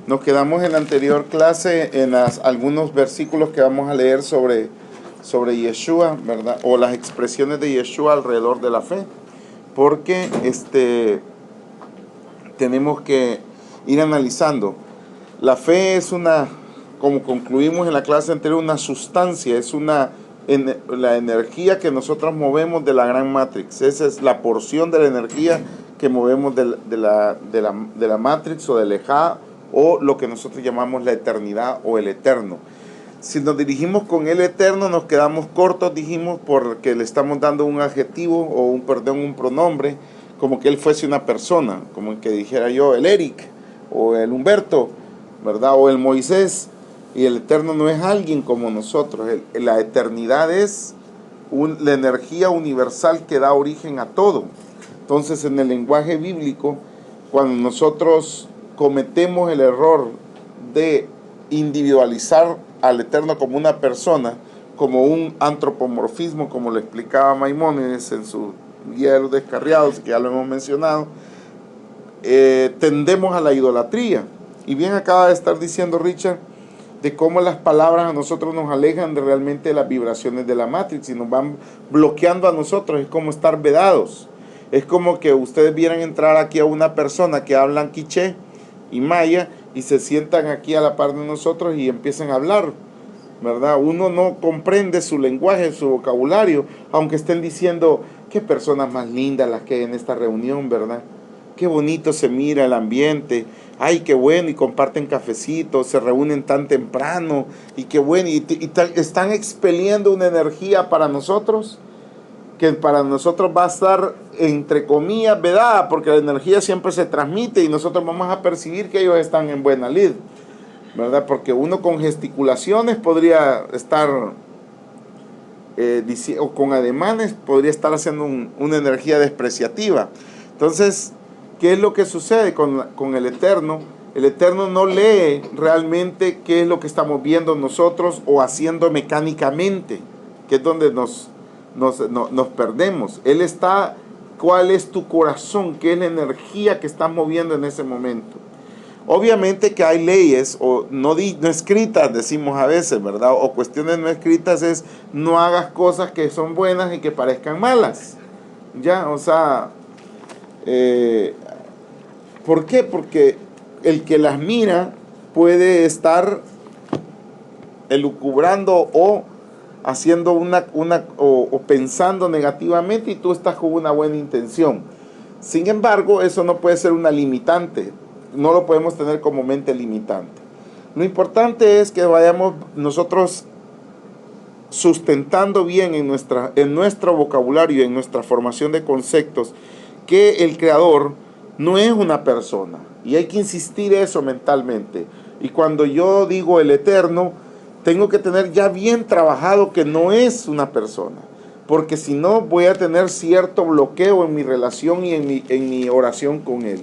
Nos quedamos en la anterior clase en algunos versículos que vamos a leer sobre Yeshua, ¿verdad? O las expresiones de Yeshua alrededor de la fe. Porque tenemos que ir analizando. La fe es como concluimos en la clase anterior, una sustancia, es la energía que nosotros movemos de la gran matrix. Esa es la porción de la energía que movemos de la matrix o del Ejá, o lo que nosotros llamamos la eternidad o el eterno. Si nos dirigimos con el eterno, nos quedamos cortos, dijimos, porque le estamos dando un adjetivo o un pronombre, como que él fuese una persona, como que dijera yo el Eric o el Humberto, ¿verdad? O el Moisés. Y el eterno no es alguien como nosotros. La eternidad es la energía universal que da origen a todo. Entonces, en el lenguaje bíblico, cuando nosotros cometemos el error de individualizar al eterno como una persona, como un antropomorfismo, como lo explicaba Maimónides en su Guía de los Descarriados, que ya lo hemos mencionado, tendemos a la idolatría. Y bien acaba de estar diciendo Richard de cómo las palabras a nosotros nos alejan de realmente las vibraciones de la Matrix y nos van bloqueando a nosotros. Es como estar vedados. Es como que ustedes vieran entrar aquí a una persona que hablan quiché y maya y se sientan aquí a la par de nosotros y empiezan a hablar, ¿verdad? Uno no comprende su lenguaje, su vocabulario, aunque estén diciendo qué personas más lindas las que hay en esta reunión, ¿verdad? Qué bonito se mira el ambiente, ay, qué bueno, y comparten cafecitos, se reúnen tan temprano, y qué bueno, y están expeliendo una energía para nosotros, que para nosotros va a estar, entre comillas, vedada, porque la energía siempre se transmite y nosotros vamos a percibir que ellos están en buena lid, ¿verdad? Porque uno con gesticulaciones podría estar, o con ademanes, podría estar haciendo una energía despreciativa. Entonces, ¿qué es lo que sucede con el Eterno? El Eterno no lee realmente qué es lo que estamos viendo nosotros o haciendo mecánicamente, que es donde nos perdemos. Él está, ¿cuál es tu corazón? ¿Qué es la energía que estás moviendo en ese momento? Obviamente que hay leyes o no escritas, decimos a veces, ¿verdad? O cuestiones no escritas es no hagas cosas que son buenas y que parezcan malas. Ya, o sea, ¿por qué? Porque el que las mira puede estar elucubrando o haciendo o pensando negativamente y tú estás con una buena intención. Sin embargo, eso no puede ser una limitante. No lo podemos tener como mente limitante. Lo importante es que vayamos nosotros sustentando bien en nuestro vocabulario, en nuestra formación de conceptos, que el creador no es una persona. Y hay que insistir eso mentalmente. Y cuando yo digo el eterno, tengo que tener ya bien trabajado que no es una persona. Porque si no, voy a tener cierto bloqueo en mi relación y en mi oración con él.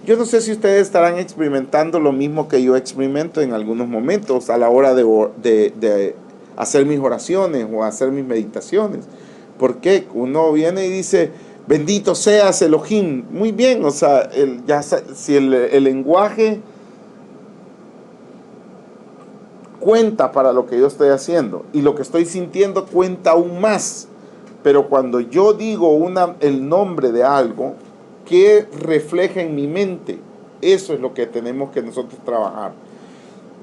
Yo no sé si ustedes estarán experimentando lo mismo que yo experimento en algunos momentos a la hora de hacer mis oraciones o hacer mis meditaciones. Porque uno viene y dice, bendito seas Elohim. Muy bien, o sea, si el lenguaje cuenta para lo que yo estoy haciendo y lo que estoy sintiendo cuenta aún más. Pero cuando yo digo el nombre de algo, ¿qué refleja en mi mente? Eso es lo que tenemos que nosotros trabajar.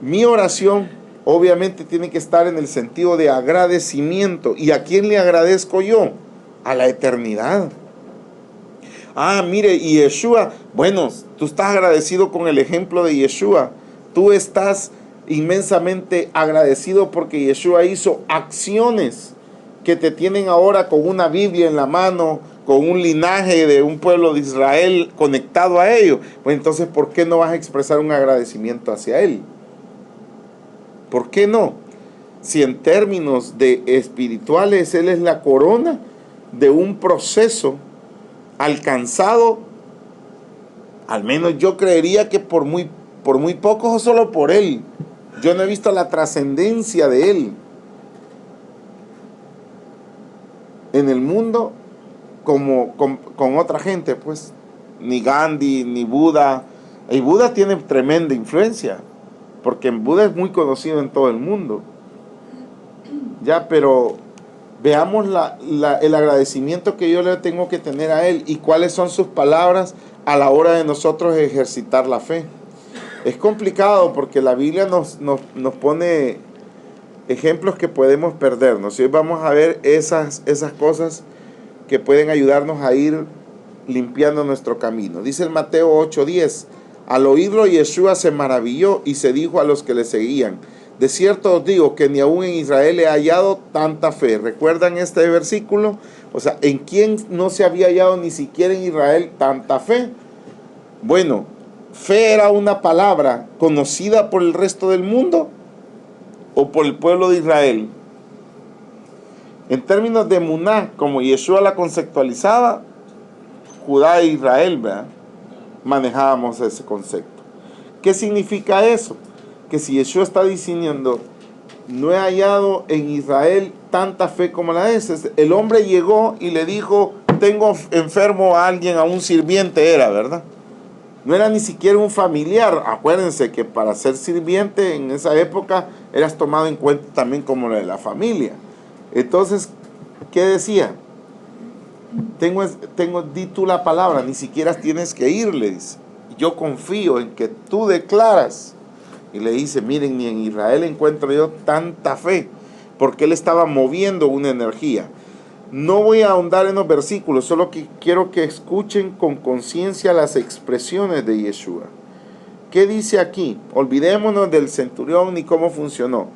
Mi oración obviamente tiene que estar en el sentido de agradecimiento. ¿Y a quién le agradezco yo? A la eternidad. Ah, mire, y Yeshua, bueno, tú estás agradecido con el ejemplo de Yeshua. Tú estás inmensamente agradecido porque Yeshua hizo acciones que te tienen ahora con una Biblia en la mano, con un linaje de un pueblo de Israel conectado a ello. Pues entonces, ¿por qué no vas a expresar un agradecimiento hacia él? ¿Por qué no? Si en términos de espirituales él es la corona de un proceso alcanzado, al menos yo creería que por muy poco o solo por él. Yo no he visto la trascendencia de él en el mundo como con otra gente, pues. Ni Gandhi, ni Buda, Y Buda tiene tremenda influencia, porque Buda es muy conocido en todo el mundo. Ya, pero veamos el agradecimiento que yo le tengo que tener a él y cuáles son sus palabras a la hora de nosotros ejercitar la fe. Es complicado porque la Biblia nos pone ejemplos que podemos perdernos. Y hoy vamos a ver esas cosas que pueden ayudarnos a ir limpiando nuestro camino. Dice el Mateo 8:10, al oírlo Yeshua se maravilló y se dijo a los que le seguían, de cierto os digo que ni aún en Israel he hallado tanta fe. ¿Recuerdan este versículo? O sea, ¿en quién no se había hallado ni siquiera en Israel tanta fe? Bueno, fe era una palabra conocida por el resto del mundo o por el pueblo de Israel. En términos de emuná, como Yeshua la conceptualizaba, Judá e Israel, ¿verdad?, manejábamos ese concepto. ¿Qué significa eso? Que si Yeshua está diciendo, no he hallado en Israel tanta fe como la de ese. El hombre llegó y le dijo, tengo enfermo a alguien, a un sirviente era, ¿verdad? No era ni siquiera un familiar. Acuérdense que para ser sirviente en esa época eras tomado en cuenta también como la de la familia. Entonces, ¿qué decía? Di tú la palabra, ni siquiera tienes que ir, le dice. Yo confío en que tú declaras. Y le dice, miren, ni en Israel encuentro yo tanta fe, porque él estaba moviendo una energía. No voy a ahondar en los versículos, solo que quiero que escuchen con conciencia las expresiones de Yeshua. ¿Qué dice aquí? Olvidémonos del centurión ni cómo funcionó.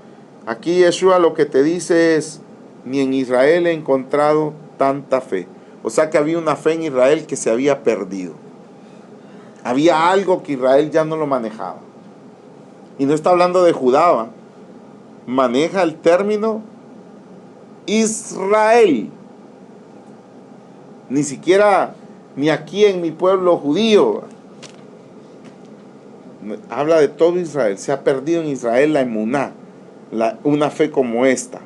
Aquí Yeshua lo que te dice es, ni en Israel he encontrado tanta fe. O sea que había una fe en Israel que se había perdido. Había algo que Israel ya no lo manejaba. Y no está hablando de Judá, ¿va? Maneja el término Israel. Ni siquiera, ni aquí en mi pueblo judío. Habla de todo Israel. Se ha perdido en Israel la emuná, una fe como esta.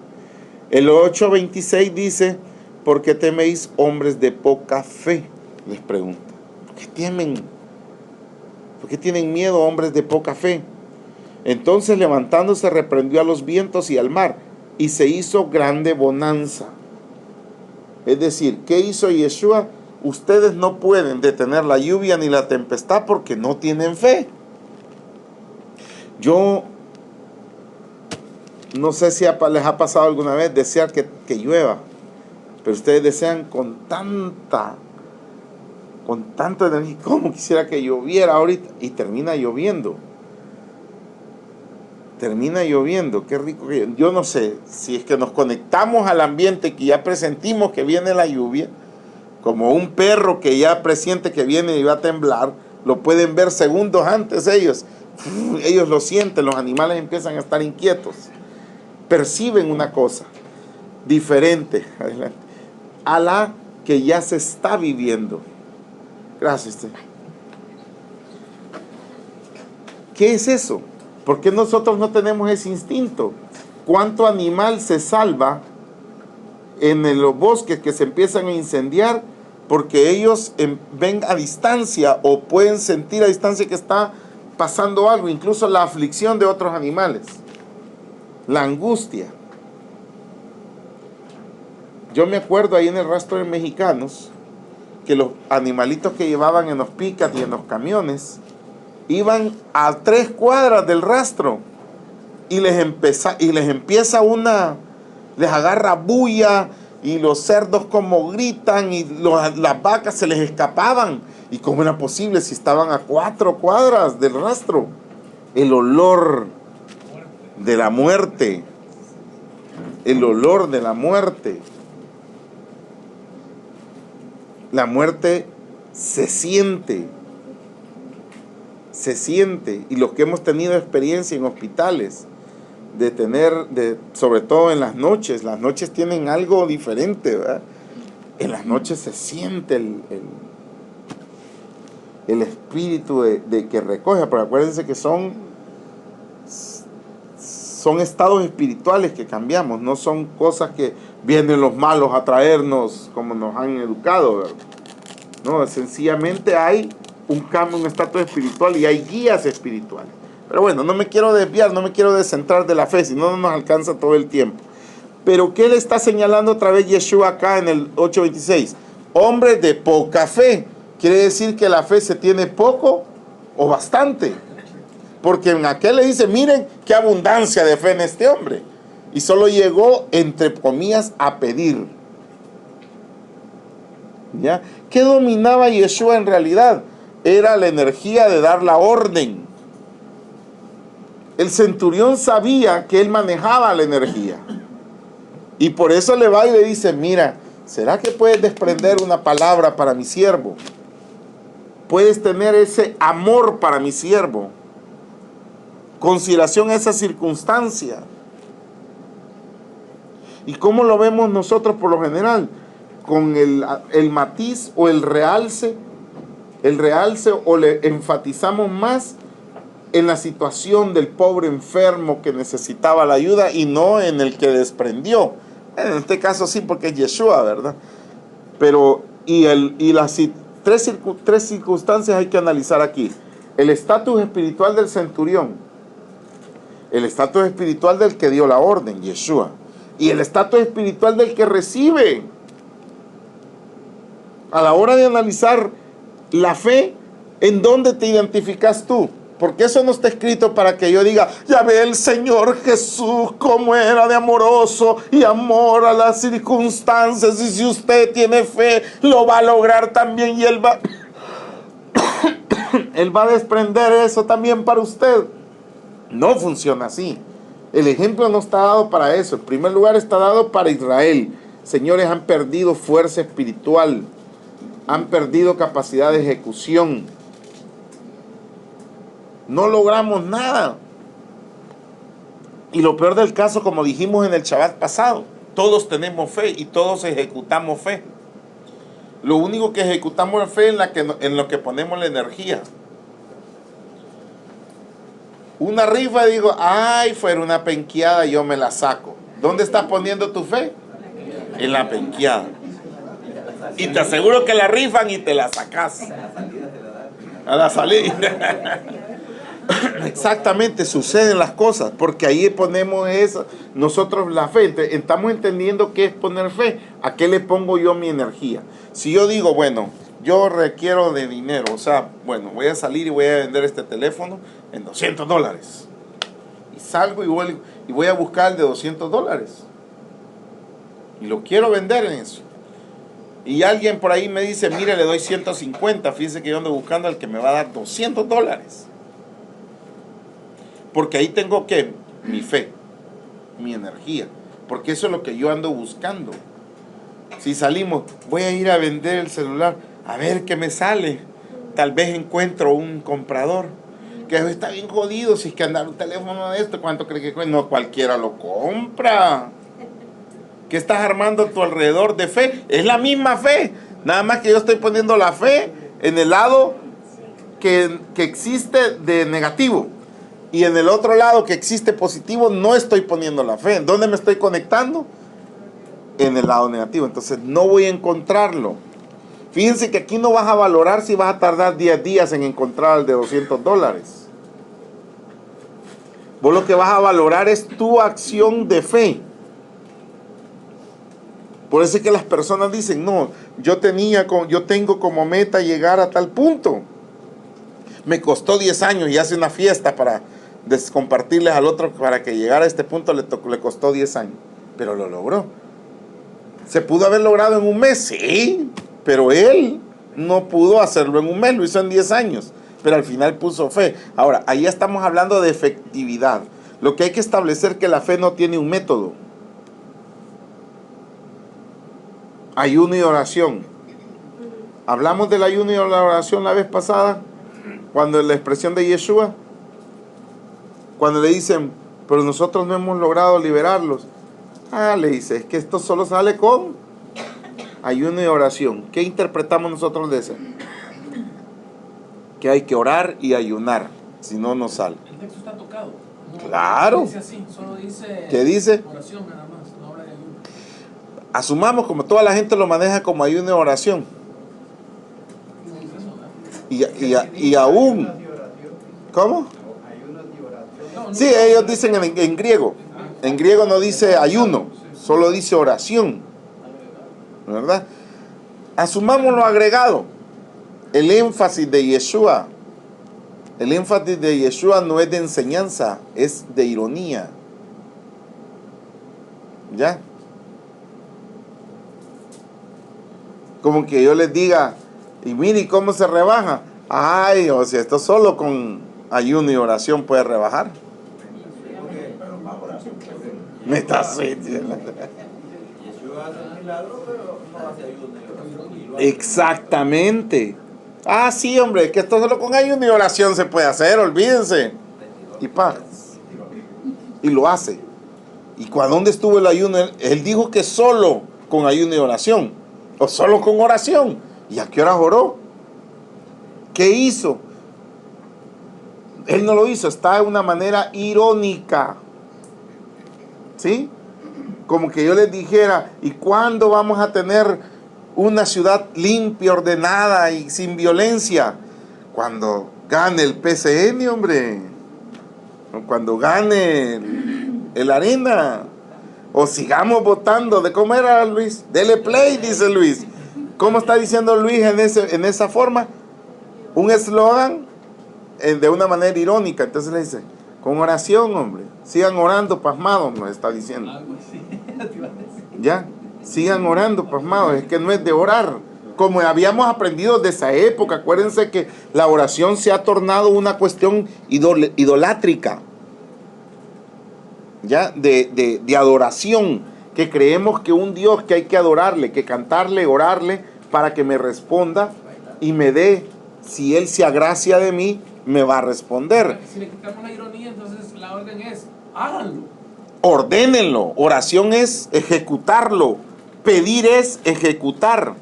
El 8:26 dice, ¿por qué teméis hombres de poca fe? Les pregunta. ¿Por qué temen? ¿Por qué tienen miedo hombres de poca fe? Entonces levantándose reprendió a los vientos y al mar, y se hizo grande bonanza. Es decir, ¿qué hizo Yeshua? Ustedes no pueden detener la lluvia ni la tempestad porque no tienen fe. Yo no sé si les ha pasado alguna vez desear que llueva, pero ustedes desean con tanta energía, como quisiera que lloviera ahorita, y termina lloviendo. Qué rico que yo no sé si es que nos conectamos al ambiente que ya presentimos que viene la lluvia, como un perro que ya presiente que viene y va a temblar, lo pueden ver segundos antes ellos lo sienten, los animales empiezan a estar inquietos, perciben una cosa diferente a la que ya se está viviendo. Gracias. ¿Qué es eso? ¿Por qué nosotros no tenemos ese instinto? ¿Cuánto animal se salva en los bosques que se empiezan a incendiar porque ellos ven a distancia o pueden sentir a distancia que está pasando algo, incluso la aflicción de otros animales, la angustia? Yo me acuerdo ahí en el rastro de mexicanos que los animalitos que llevaban en los pickups y en los camiones iban a 3 cuadras del rastro y les agarra bulla y los cerdos como gritan y las vacas se les escapaban. ¿Y cómo era posible si estaban a 4 cuadras del rastro? El olor de la muerte. El olor de la muerte. La muerte se siente. Y los que hemos tenido experiencia en hospitales, sobre todo en las noches tienen algo diferente, ¿verdad? En las noches se siente el espíritu de que recoge, pero acuérdense que son estados espirituales que cambiamos, no son cosas que vienen los malos a traernos como nos han educado, ¿verdad? No, sencillamente hay un cambio, un estatus espiritual, y hay guías espirituales. Pero bueno, no me quiero desviar, no me quiero descentrar de la fe, si no, no nos alcanza todo el tiempo. Pero ¿qué le está señalando otra vez Yeshua acá en el 8:26? Hombres de poca fe. Quiere decir que la fe se tiene poco o bastante. Porque en aquel le dice, miren qué abundancia de fe en este hombre. Y solo llegó, entre comillas, a pedir. ¿Ya? ¿Qué dominaba Yeshua en realidad? Era la energía de dar la orden. El centurión sabía que él manejaba la energía. Y por eso le va y le dice, mira, ¿será que puedes desprender una palabra para mi siervo? Puedes tener ese amor para mi siervo. Consideración a esa circunstancia. ¿Y cómo lo vemos nosotros por lo general? Con el matiz o el realce o le enfatizamos más en la situación del pobre enfermo que necesitaba la ayuda y no en el que desprendió. En este caso sí, porque es Yeshua, ¿verdad? Pero, las tres circunstancias hay que analizar aquí. El estatus espiritual del centurión, el estatus espiritual del que dio la orden, Yeshua, y el estatus espiritual del que recibe. A la hora de analizar la fe, ¿en dónde te identificas tú? Porque eso no está escrito para que yo diga, ya ve el Señor Jesús cómo era de amoroso y amor a las circunstancias, y si usted tiene fe, lo va a lograr también, y Él va a desprender eso también para usted. No funciona así. El ejemplo no está dado para eso. En primer lugar está dado para Israel. Señores, han perdido fuerza espiritual, han perdido capacidad de ejecución. No logramos nada. Y lo peor del caso, como dijimos en el Shabbat pasado, todos tenemos fe y todos ejecutamos fe. Lo único que ejecutamos es fe en lo que ponemos la energía. Una rifa, digo, ay, fuera una penqueada, yo me la saco. ¿Dónde estás poniendo tu fe? En la penqueada. Y te aseguro que la rifan y te la sacas. A la salida. Exactamente, suceden las cosas, porque ahí ponemos eso, nosotros la fe. Estamos entendiendo qué es poner fe. ¿A qué le pongo yo mi energía? Si yo digo, bueno, yo requiero de dinero, o sea, bueno, voy a salir y voy a vender este teléfono en $200. Y salgo y voy a buscar el de $200. Y lo quiero vender en eso. Y alguien por ahí me dice, mire, le doy 150, fíjese que yo ando buscando el que me va a dar $200. Porque ahí tengo que mi fe, mi energía, porque eso es lo que yo ando buscando. Si salimos, voy a ir a vender el celular, a ver qué me sale. Tal vez encuentro un comprador que está bien jodido. Si es que andar un teléfono de esto, ¿cuánto cree que cuesta? No cualquiera lo compra. ¿Qué estás armando a tu alrededor de fe? Es la misma fe, nada más que yo estoy poniendo la fe en el lado que existe de negativo. Y en el otro lado que existe positivo, no estoy poniendo la fe. ¿Dónde me estoy conectando? En el lado negativo. Entonces no voy a encontrarlo. Fíjense que aquí no vas a valorar si vas a tardar 10 días en encontrar el de $200. Vos lo que vas a valorar es tu acción de fe. Por eso es que las personas dicen, no, yo tengo como meta llegar a tal punto. Me costó 10 años y hace una fiesta para compartirles al otro para que llegara a este punto, le costó 10 años. Pero lo logró. ¿Se pudo haber logrado en un mes? Sí, pero él no pudo hacerlo en un mes, lo hizo en 10 años. Pero al final puso fe. Ahora, ahí estamos hablando de efectividad. Lo que hay que establecer es que la fe no tiene un método. Ayuno y oración. Hablamos del ayuno y la oración la vez pasada, cuando la expresión de Yeshua, cuando le dicen, pero nosotros no hemos logrado liberarlos. Le dice, es que esto solo sale con ayuno y oración. ¿Qué interpretamos nosotros de eso? Que hay que orar y ayunar, si no, no sale. El texto está tocado. No, claro. No dice así, solo dice, ¿qué dice? Oración nada más, no habla de ayuno. Asumamos como toda la gente lo maneja como ayuno y oración. y aún, ¿cómo? Sí, ellos dicen en griego. En griego no dice ayuno, solo dice oración, ¿verdad? Asumamos lo agregado. El énfasis de Yeshua no es de enseñanza, es de ironía. ¿Ya? Como que yo les diga, y mire, ¿cómo se rebaja? Ay, o sea, esto solo con ayuno y oración puede rebajar. Me está suiciendo. Exactamente. Ah, sí, hombre, que esto solo con ayuno y oración se puede hacer, olvídense. Y paz. Y lo hace. ¿Y dónde estuvo el ayuno? Él dijo que solo con ayuno y oración. O solo con oración. ¿Y a qué hora oró? ¿Qué hizo? Él no lo hizo, está de una manera irónica. ¿Sí? Como que yo les dijera, ¿y cuándo vamos a tener una ciudad limpia, ordenada y sin violencia? Cuando gane el PCN, hombre. Cuando gane el Arena. O sigamos votando. ¿De cómo era, Luis? Dele play, dice Luis. ¿Cómo está diciendo Luis en esa forma? Un eslogan de una manera irónica. Entonces le dice, con oración, hombre. Sigan orando pasmados, nos está diciendo. Ya, sigan orando pasmados. Es que no es de orar. Como habíamos aprendido de esa época. Acuérdense que la oración se ha tornado una cuestión idolátrica. Ya, de adoración. Que creemos que un Dios que hay que adorarle, que cantarle, orarle, para que me responda y me dé. Si Él se agracia de mí, me va a responder. Si le quitamos la ironía, entonces la orden es, háganlo. Ordénenlo. Oración es ejecutarlo. Pedir es ejecutar.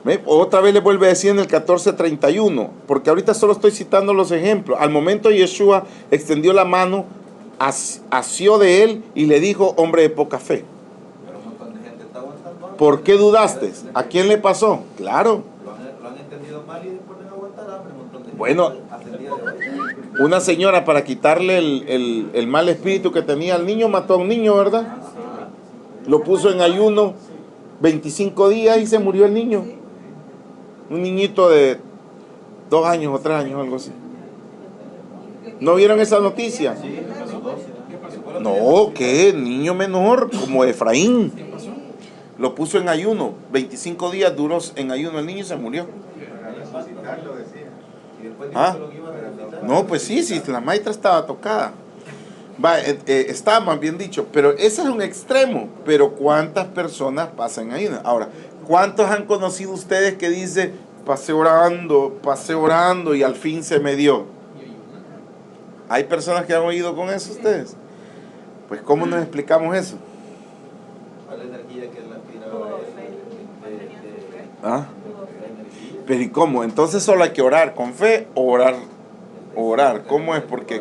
¿Ve? Otra vez le vuelve a decir en el 14:31, porque ahorita solo estoy citando los ejemplos. Al momento Yeshua extendió la mano, asió de él y le dijo, hombre de poca fe. ¿Por qué dudaste? ¿A quién le pasó? Claro. Lo han entendido mal y después de no aguantar hambre, un montón de gente. Bueno, Hasta el día de hoy. una señora para quitarle el mal espíritu que tenía al niño, mató a un niño, ¿verdad? Lo puso en ayuno 25 días y se murió el niño. Un niñito de 2 años o 3 años, algo así. ¿No vieron esa noticia? No, ¿qué? Niño menor, como Efraín. Lo puso en ayuno. 25 días duró en ayuno el niño y se murió. ¿Ah? No, pues sí, la maestra estaba tocada. Está más bien dicho, pero ese es un extremo. Pero ¿cuántas personas pasan ayuno? Ahora, ¿cuántos han conocido ustedes que dice pasé orando y al fin se me dio? ¿Hay personas que han oído con eso ustedes? Pues ¿cómo nos explicamos eso? ¿Cuál energía que él aspiraba? ¿Ah? Pero ¿y cómo? Entonces solo hay que orar con fe o orar. ¿Cómo es? Porque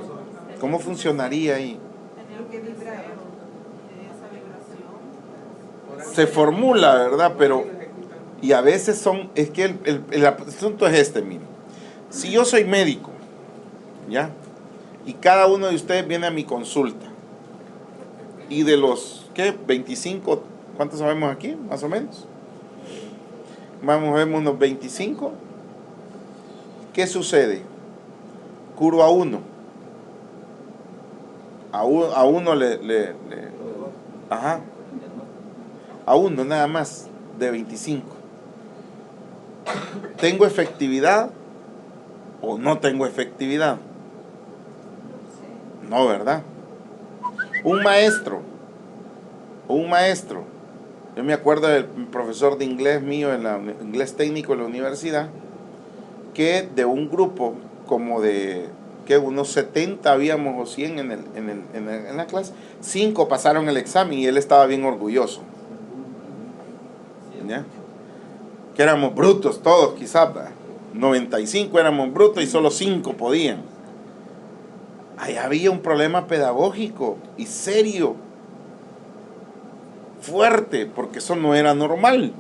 ¿cómo funcionaría ahí? Se formula, ¿verdad? Pero, y a veces es que el asunto es este, mire. Si yo soy médico, ¿ya? Y cada uno de ustedes viene a mi consulta. Y de los, ¿qué? 25, ¿cuántos sabemos aquí? Más o menos. Vamos a ver unos 25. ¿Qué sucede? Curo a uno. A uno ajá. A uno nada más de 25. ¿Tengo efectividad o no tengo efectividad? No, ¿verdad? Un maestro. Yo me acuerdo del profesor de inglés mío, inglés técnico en la universidad, que de un grupo como de unos 70 habíamos o 100 en la clase, 5 pasaron el examen y él estaba bien orgulloso. ¿Ya? Que éramos brutos todos, quizás 95 éramos brutos y solo 5 podían. Ahí había un problema pedagógico y serio, fuerte, porque eso no era normal.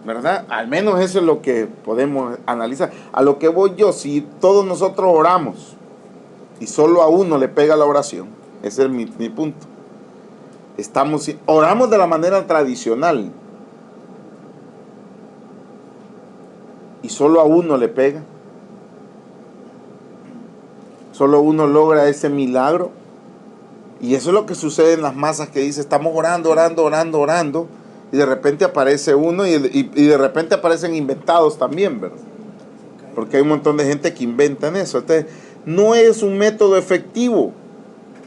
¿verdad? Al menos eso es lo que podemos analizar. A lo que voy yo, si todos nosotros oramos y solo a uno le pega la oración, ese es mi punto. Oramos de la manera tradicional y solo a uno le pega. Solo uno logra ese milagro. Y eso es lo que sucede en las masas que dice, estamos orando, orando, orando, orando. Y de repente aparece uno y de repente aparecen inventados también, ¿verdad? Porque hay un montón de gente que inventan eso. Entonces, no es un método efectivo.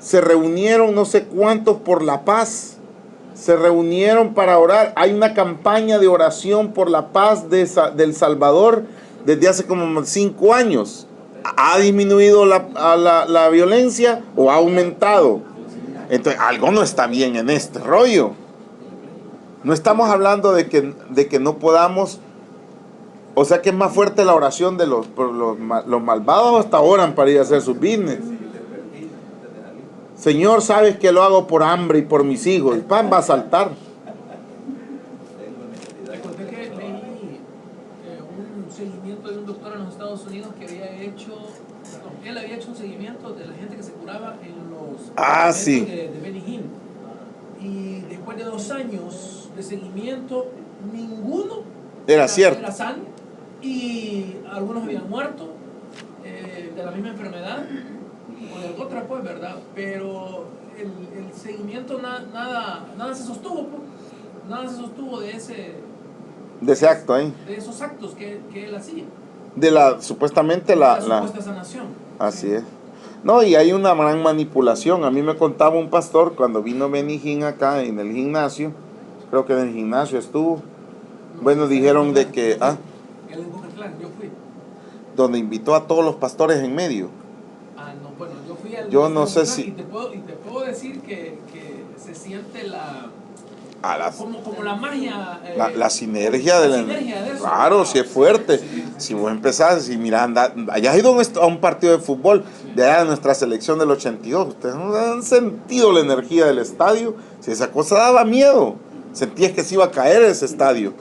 Se reunieron no sé cuántos por la paz. Se reunieron para orar. Hay una campaña de oración por la paz del Salvador desde hace como 5 años. ¿Ha disminuido la violencia o ha aumentado? Entonces, algo no está bien en este rollo. No estamos hablando de que no podamos, o sea que es más fuerte la oración de los malvados, hasta oran para ir a hacer sus business. Señor, sabes que lo hago por hambre y por mis hijos. El pan va a saltar. Recordé que leí un seguimiento de un doctor en los Estados Unidos que había hecho, él había hecho un seguimiento de la gente que se curaba en los Sí. de Benny Hinn. Y después de 2 años de seguimiento, ninguno Era cierto. era sano y algunos habían muerto de la misma enfermedad o de otra, pues, ¿verdad? Pero el seguimiento nada se sostuvo, pues. Nada se sostuvo de ese acto ahí. de esos actos que él hacía. Supuestamente La supuesta sanación. Así es. No, y hay una gran manipulación. A mí me contaba un pastor cuando vino Benny Hinn acá en el gimnasio. Creo que en el gimnasio estuvo. Bueno, dijeron de que... Él en Cocatlán, yo fui. Donde invitó a todos los pastores en medio. No, bueno, yo fui al... Yo no sé si... Y te puedo decir que se siente como la magia... la sinergia de eso. Claro, si es fuerte. Sí. Si vos empezás, si mira, hayas ido a un partido de fútbol de allá de nuestra selección del 82, ustedes no han sentido la energía del estadio. Si esa cosa daba miedo, sentías que se iba a caer ese estadio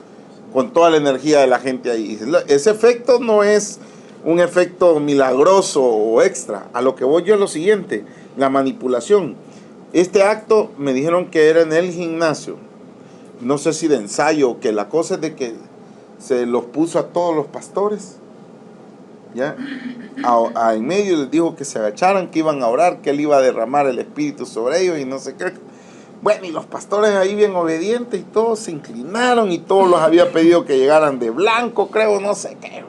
con toda la energía de la gente ahí. Ese efecto no es un efecto milagroso o extra. A lo que voy yo es lo siguiente, la manipulación. Este acto me dijeron que era en el gimnasio, no sé si de ensayo, que la cosa es de que se los puso a todos los pastores, ¿ya? En medio les dijo que se agacharan, que iban a orar, que él iba a derramar el espíritu sobre ellos y no sé qué. Bueno, y los pastores ahí bien obedientes y todos se inclinaron y todos los había pedido que llegaran de blanco, creo, no sé qué.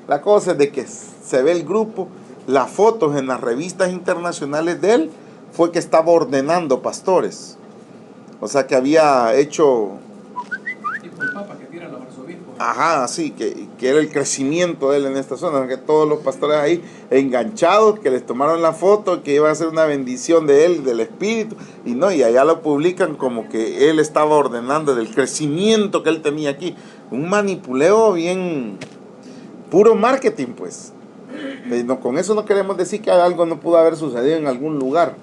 La cosa es de que se ve el grupo, las fotos en las revistas internacionales de él, fue que estaba ordenando pastores. O sea que había hecho... Tipo el Papa que tira a los arzobispos. Ajá, sí, que era el crecimiento de él en esta zona, que todos los pastores ahí enganchados, que les tomaron la foto, que iba a ser una bendición de él, del espíritu, y allá lo publican como que él estaba ordenando del crecimiento que él tenía aquí. Un manipuleo bien puro marketing, pues. Con eso no queremos decir que algo no pudo haber sucedido en algún lugar,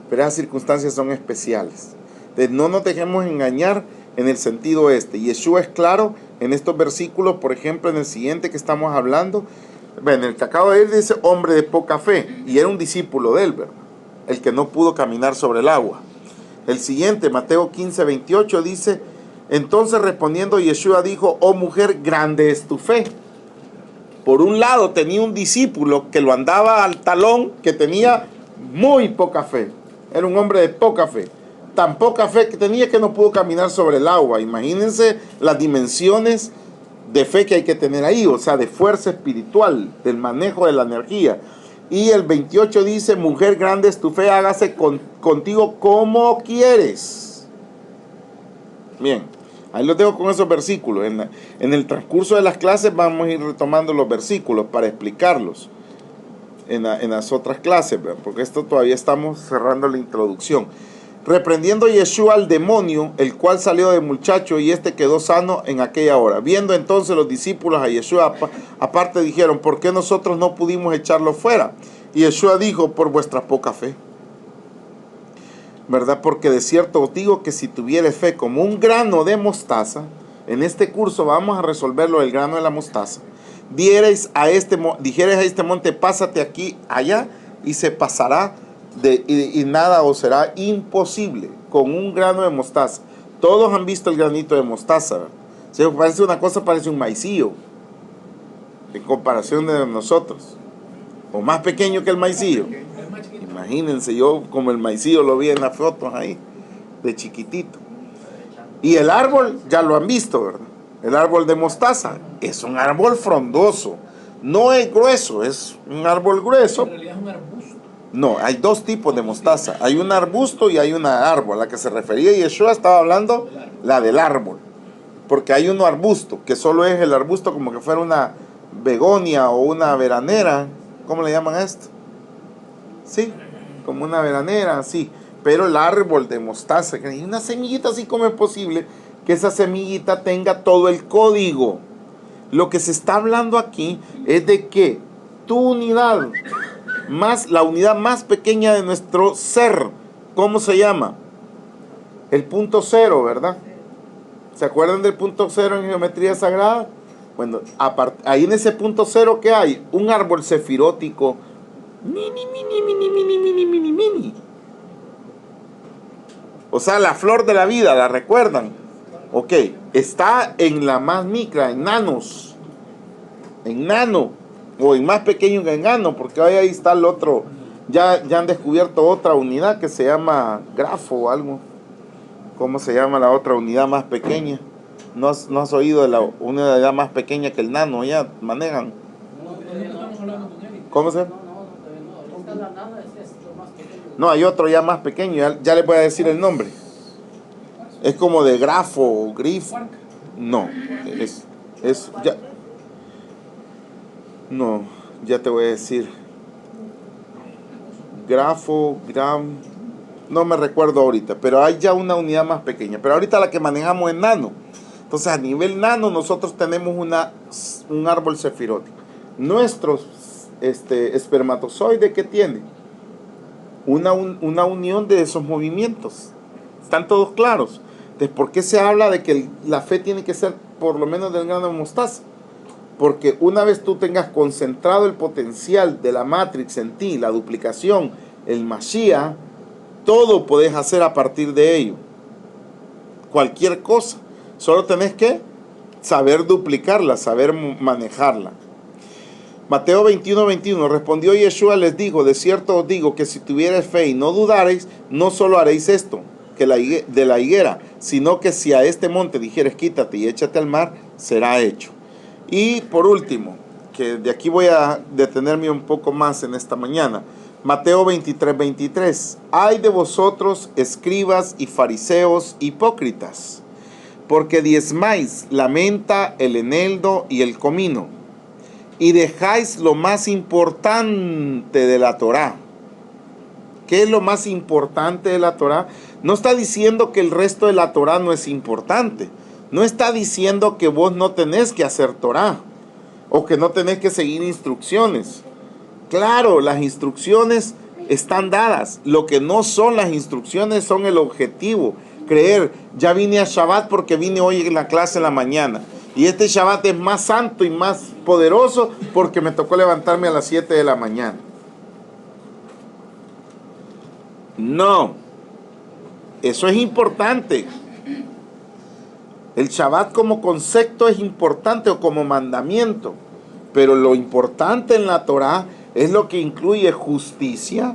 pero esas circunstancias son especiales. Entonces, no nos dejemos engañar en el sentido este. Yeshua es claro en estos versículos, por ejemplo, en el siguiente que estamos hablando. Bueno, el que acabo de ir dice hombre de poca fe, y era un discípulo de él, ¿verdad? El que no pudo caminar sobre el agua. El siguiente, Mateo 15:28, dice: entonces respondiendo Yeshua dijo: oh mujer, grande es tu fe. Por un lado tenía un discípulo que lo andaba al talón, que tenía muy poca fe. Era un hombre de poca fe. Tan poca fe que tenía que no pudo caminar sobre el agua. Imagínense las dimensiones de fe que hay que tener ahí, o sea, de fuerza espiritual, del manejo de la energía. Y el 28 dice: mujer, grande es tu fe, hágase contigo como quieres. Bien, ahí los dejo con esos versículos. En el transcurso de las clases vamos a ir retomando los versículos para explicarlos en las otras clases, ¿verdad? Porque esto todavía estamos cerrando la introducción. Reprendiendo Yeshua al demonio, el cual salió del muchacho, y este quedó sano en aquella hora. Viendo entonces los discípulos a Yeshua aparte, dijeron: ¿por qué nosotros no pudimos echarlo fuera? Y Yeshua dijo: por vuestra poca fe, ¿verdad? Porque de cierto os digo que si tuvieres fe como un grano de mostaza, en este curso vamos a resolver lo del grano de la mostaza, dijerais a este monte, pásate aquí, allá, y se pasará, y nada os será imposible con un grano de mostaza. Todos han visto el granito de mostaza, ¿verdad? Si parece una cosa, parece un maicillo, en comparación de nosotros, o más pequeño que el maicillo. Imagínense, yo como el maicillo lo vi en las fotos ahí, de chiquitito. Y el árbol, ya lo han visto, ¿verdad? El árbol de mostaza es un árbol frondoso, no es grueso, es un árbol grueso. En realidad es un arbusto. No, hay dos tipos de mostaza, hay un arbusto y hay una árbol. A la que se refería Yeshua estaba hablando la del árbol, porque hay uno arbusto, que solo es el arbusto como que fuera una begonia o una veranera. ¿Cómo le llaman a esto? Sí, como una veranera, sí. Pero el árbol de mostaza, que hay una semillita, así como es posible que esa semillita tenga todo el código. Lo que se está hablando aquí es de que tu unidad, más la unidad más pequeña de nuestro ser, ¿cómo se llama? El punto cero, ¿verdad? ¿Se acuerdan del punto cero en geometría sagrada? Bueno, ahí en ese punto cero, ¿qué hay? Un árbol sefirótico, mini. O sea, la flor de la vida, ¿la recuerdan? Ok, está en la más micra, en nanos, en nano, o en más pequeño que en nano, porque ahí está el otro, ya han descubierto otra unidad que se llama grafo o algo. ¿Cómo se llama la otra unidad más pequeña? ¿No has oído de la unidad más pequeña que el nano? Ya manejan. ¿Cómo se llama? No, hay otro ya más pequeño, ya les voy a decir el nombre. Es como de grafo o grifo. No, ya te voy a decir. Grafo, no me recuerdo ahorita, pero hay ya una unidad más pequeña. Pero ahorita la que manejamos es nano. Entonces a nivel nano nosotros tenemos un árbol sefirótico. Nuestros espermatozoide, ¿qué tiene? Una unión de esos movimientos. ¿Están todos claros? Entonces, ¿por qué se habla de que la fe tiene que ser por lo menos del grano de mostaza? Porque una vez tú tengas concentrado el potencial de la Matrix en ti, la duplicación, el Mashiach, todo podés hacer a partir de ello. Cualquier cosa. Solo tenés que saber duplicarla, saber manejarla. Mateo 21:21, respondió Yeshua, les dijo, de cierto os digo que si tuvierais fe y no dudareis, no solo haréis esto, que de la higuera, sino que si a este monte dijeres quítate y échate al mar, será hecho. Y por último, que de aquí voy a detenerme un poco más en esta mañana, Mateo 23:23, ay de vosotros, escribas y fariseos hipócritas, porque diezmáis la menta, el eneldo y el comino, y dejáis lo más importante de la Torá. ¿Qué es lo más importante de la Torá? No está diciendo que el resto de la Torá no es importante. No está diciendo que vos no tenés que hacer Torá o que no tenés que seguir instrucciones. Claro, las instrucciones están dadas. Lo que no son las instrucciones son el objetivo. Creer, ya vine a Shabbat porque vine hoy en la clase en la mañana. Y este Shabbat es más santo y más poderoso porque me tocó levantarme a las 7 de la mañana. No, eso es importante. El Shabbat como concepto es importante o como mandamiento. Pero lo importante en la Torá es lo que incluye justicia,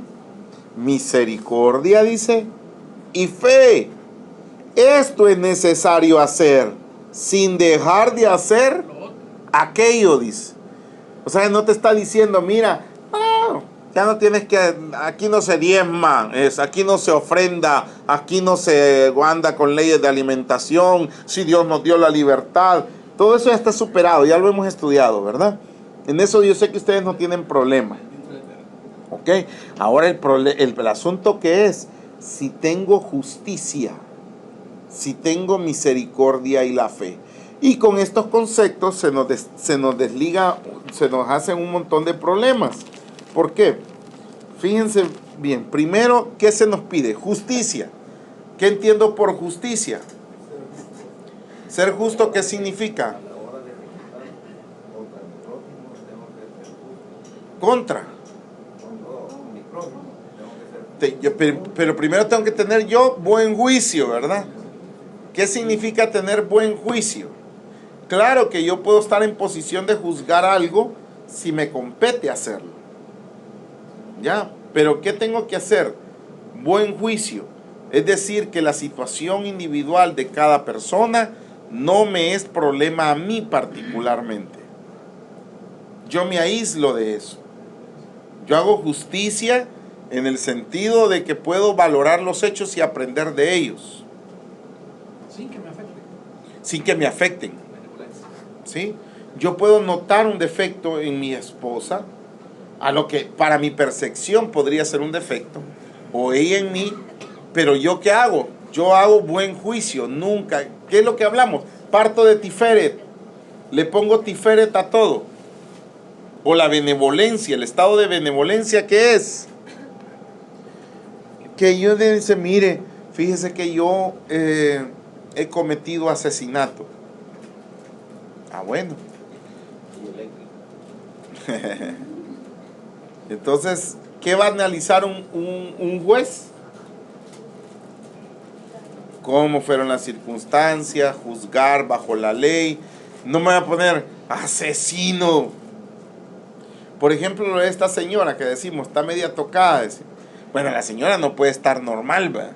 misericordia, dice, y fe. Esto es necesario hacer, sin dejar de hacer aquello, dice. O sea, no te está diciendo, mira, ya no tienes que, aquí no se diezma, aquí no se ofrenda, aquí no se anda con leyes de alimentación, si Dios nos dio la libertad. Todo eso ya está superado, ya lo hemos estudiado, ¿verdad? En eso yo sé que ustedes no tienen problema. ¿Ok? Ahora el asunto que es, si tengo justicia, si tengo misericordia y la fe. Y con estos conceptos se nos desliga, se nos hacen un montón de problemas. ¿Por qué? Fíjense bien. Primero, ¿qué se nos pide? Justicia. ¿Qué entiendo por justicia? Ser justo, ¿qué significa? A la hora de ejecutar contra mi prójimo, tengo que ser justo. Contra. Con mi prójimo, tengo que ser justo. Pero primero tengo que tener yo buen juicio, ¿verdad? ¿Qué significa tener buen juicio? Claro que yo puedo estar en posición de juzgar algo si me compete hacerlo. ¿Ya? Pero ¿qué tengo que hacer? Buen juicio. Es decir, que la situación individual de cada persona no me es problema a mí particularmente. Yo me aíslo de eso. Yo hago justicia en el sentido de que puedo valorar los hechos y aprender de ellos. Sin que me afecte. Sin que me afecten. ¿Sí? Yo puedo notar un defecto en mi esposa, a lo que para mi percepción podría ser un defecto, o ella en mí, pero ¿yo qué hago? Yo hago buen juicio, nunca. ¿Qué es lo que hablamos? Parto de Tiferet, le pongo Tiferet a todo. O la benevolencia, el estado de benevolencia, ¿qué es? Que yo le dice, mire, fíjese que yo he cometido asesinato. Ah, bueno. Y eléctrico. Entonces, ¿qué va a analizar un juez? ¿Cómo fueron las circunstancias? Juzgar bajo la ley. No me va a poner asesino. Por ejemplo, esta señora que decimos, está media tocada. Bueno, la señora no puede estar normal, ¿verdad?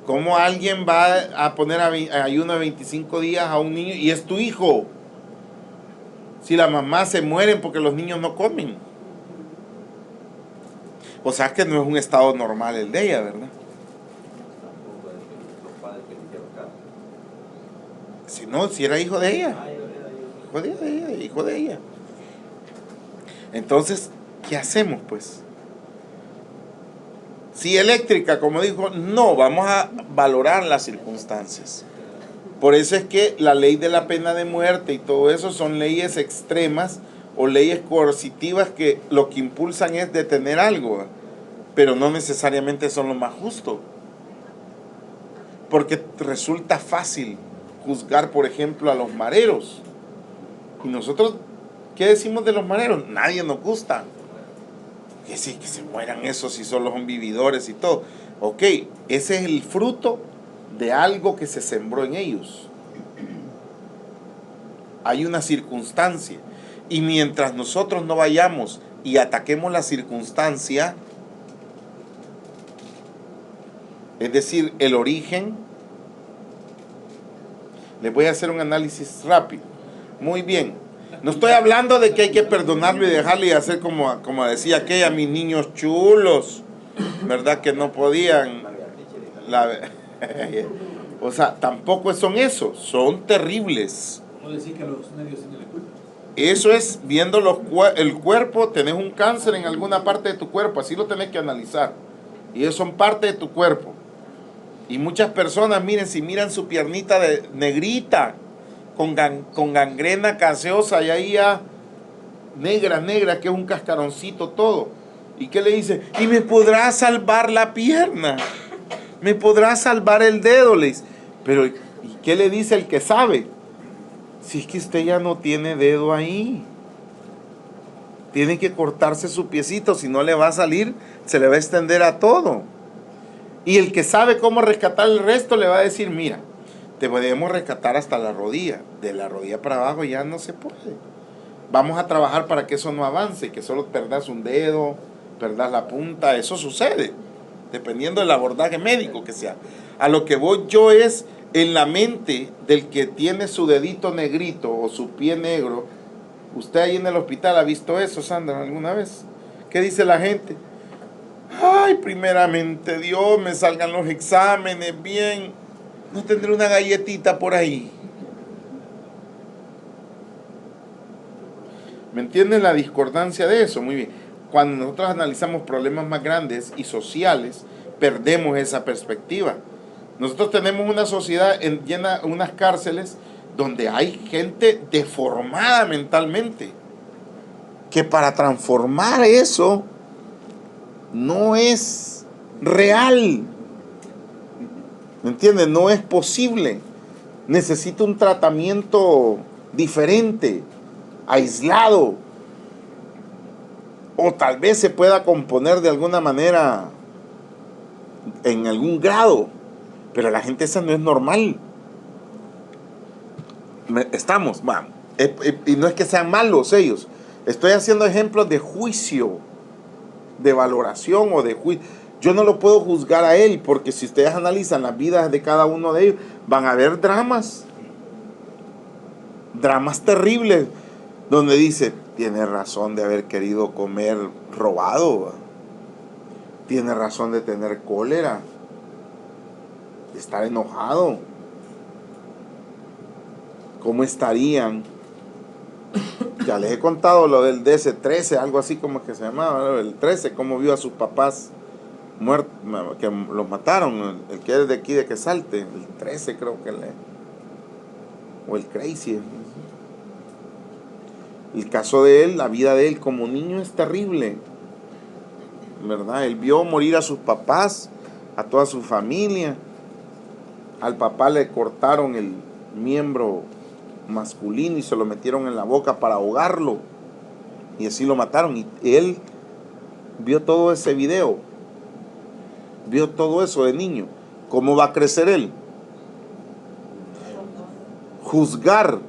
¿Cómo alguien va a poner a ayuno de 25 días a un niño y es tu hijo? Si la mamá se mueren porque los niños no comen. O sea que no es un estado normal el de ella, ¿verdad? Tampoco es que los padres que le hicieron caso. Si no, si era hijo de ella. Ah, yo era Hijo de ella, hijo de ella. Entonces, ¿qué hacemos pues? Si eléctrica, como dijo, no, vamos a valorar las circunstancias. Por eso es que la ley de la pena de muerte y todo eso son leyes extremas o leyes coercitivas que lo que impulsan es detener algo, pero no necesariamente son lo más justo. Porque resulta fácil juzgar, por ejemplo, a los mareros. Y nosotros, ¿qué decimos de los mareros? Nadie nos gusta. Que sí, que se mueran esos si solo son vividores y todo. Ok, ese es el fruto de algo que se sembró en ellos. Hay una circunstancia. Y mientras nosotros no vayamos y ataquemos la circunstancia, es decir, el origen, les voy a hacer un análisis rápido. Muy bien. No estoy hablando de que hay que perdonarlo y dejarlo y hacer como decía aquella, mis niños chulos, ¿verdad? Que no podían. O sea, tampoco son eso, son terribles. No decir que los medios tienen la culpa. Eso es viendo el cuerpo, tenés un cáncer en alguna parte de tu cuerpo, así lo tenés que analizar. Y ellos son parte de tu cuerpo. Y muchas personas, miren, si miran su piernita de negrita, con gangrena gaseosa y ahí ya negra, que es un cascaroncito todo. ¿Y qué le dice? Y me podrá salvar la pierna, me podrá salvar el dedo, le dice. Pero, ¿y qué le dice el que sabe? Si es que usted ya no tiene dedo ahí, tiene que cortarse su piecito, si no le va a salir, se le va a extender a todo. Y el que sabe cómo rescatar el resto le va a decir, mira, te podemos rescatar hasta la rodilla, de la rodilla para abajo ya no se puede. Vamos a trabajar para que eso no avance, que solo perdas un dedo, perdas la punta, eso sucede, dependiendo del abordaje médico que sea. A lo que voy yo es en la mente del que tiene su dedito negrito o su pie negro. ¿Usted ahí en el hospital ha visto eso, Sandra, alguna vez? ¿Qué dice la gente? Ay, primeramente Dios, me salgan los exámenes bien. ¿No tendré una galletita por ahí? ¿Me entienden la discordancia de eso? Muy bien. Cuando nosotros analizamos problemas más grandes y sociales, perdemos esa perspectiva. Nosotros tenemos una sociedad llena, unas cárceles donde hay gente deformada mentalmente, que para transformar eso no es real. ¿Me entienden? No es posible. necesita un tratamiento diferente, aislado, o tal vez se pueda componer de alguna manera en algún grado, pero la gente esa no es normal. Estamos, bueno, y no es que sean malos ellos, estoy haciendo ejemplos de juicio, de valoración o de juicio. Yo no lo puedo juzgar a él, porque si ustedes analizan las vidas de cada uno de ellos, van a ver dramas terribles, donde dice, tiene razón de haber querido comer robado, tiene razón de tener cólera, de estar enojado. ¿Cómo estarían? Ya les he contado lo del DC-13, algo así como que se llamaba, el 13, cómo vio a sus papás muertos, que los mataron, el que es de aquí de Quesalte, el 13 creo que o el Crazy. El caso de él, la vida de él como niño es terrible, ¿verdad? Él vio morir a sus papás, a toda su familia. Al papá le cortaron el miembro masculino y se lo metieron en la boca para ahogarlo, y así lo mataron. Y él vio todo ese video, vio todo eso de niño. ¿Cómo va a crecer él? Juzgar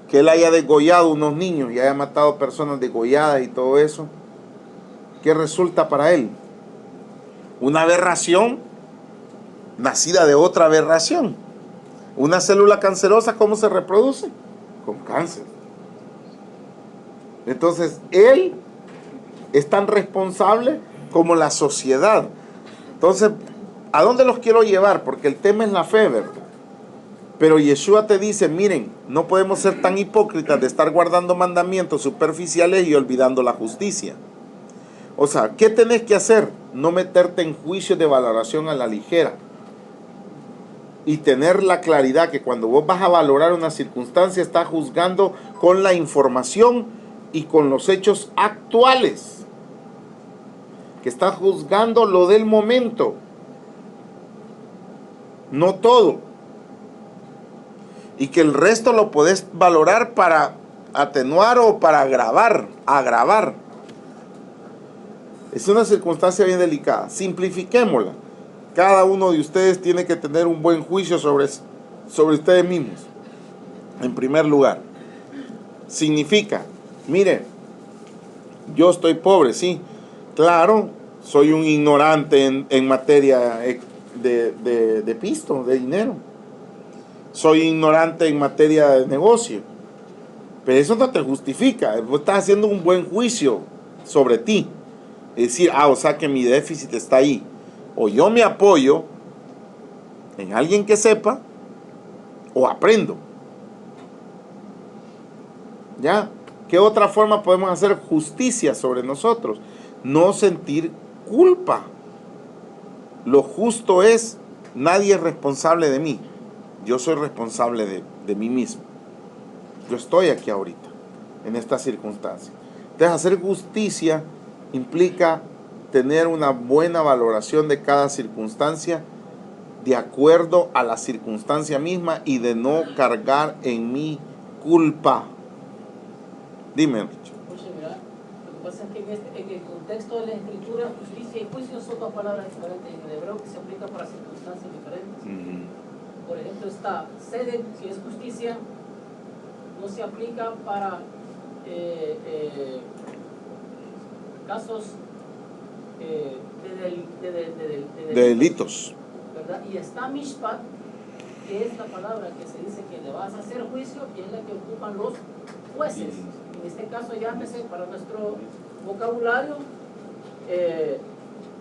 que él haya degollado unos niños y haya matado personas degolladas y todo eso, ¿qué resulta para él? Una aberración nacida de otra aberración. Una célula cancerosa, ¿cómo se reproduce? Con cáncer. Entonces, él es tan responsable como la sociedad. Entonces, ¿a dónde los quiero llevar? Porque el tema es la fe, ¿verdad? Pero Yeshua te dice, miren, no podemos ser tan hipócritas de estar guardando mandamientos superficiales y olvidando la justicia. O sea, ¿qué tenés que hacer? No meterte en juicios de valoración a la ligera. Y tener la claridad que cuando vos vas a valorar una circunstancia, estás juzgando con la información y con los hechos actuales. Que estás juzgando lo del momento. No todo. Y que el resto lo podés valorar para atenuar o para agravar. Es una circunstancia bien delicada. Simplifiquémosla. Cada uno de ustedes tiene que tener un buen juicio sobre ustedes mismos. En primer lugar, significa, mire, yo estoy pobre, sí, claro, soy un ignorante en materia de pisto, de dinero. Soy ignorante en materia de negocio. Pero eso no te justifica. Vos estás haciendo un buen juicio sobre ti. Es decir, o sea que mi déficit está ahí. O yo me apoyo en alguien que sepa, o aprendo. ¿Ya? ¿Qué otra forma podemos hacer justicia sobre nosotros? No sentir culpa. Lo justo es, nadie es responsable de mí. Yo soy responsable de mí mismo. Yo estoy aquí ahorita, en esta circunstancia. Entonces, hacer justicia implica tener una buena valoración de cada circunstancia de acuerdo a la circunstancia misma y de no cargar en mi culpa. Dime, Richo. Oye, mira, lo que pasa es que en el contexto de la escritura, justicia y juicio son dos palabras diferentes en el hebreo que se aplican para circunstancias diferentes. Por ejemplo, está sede, si es justicia, no se aplica para casos de delitos. ¿Verdad? Y está mishpat, que es la palabra que se dice que le vas a hacer juicio y es la que ocupan los jueces. En este caso, llámese para nuestro vocabulario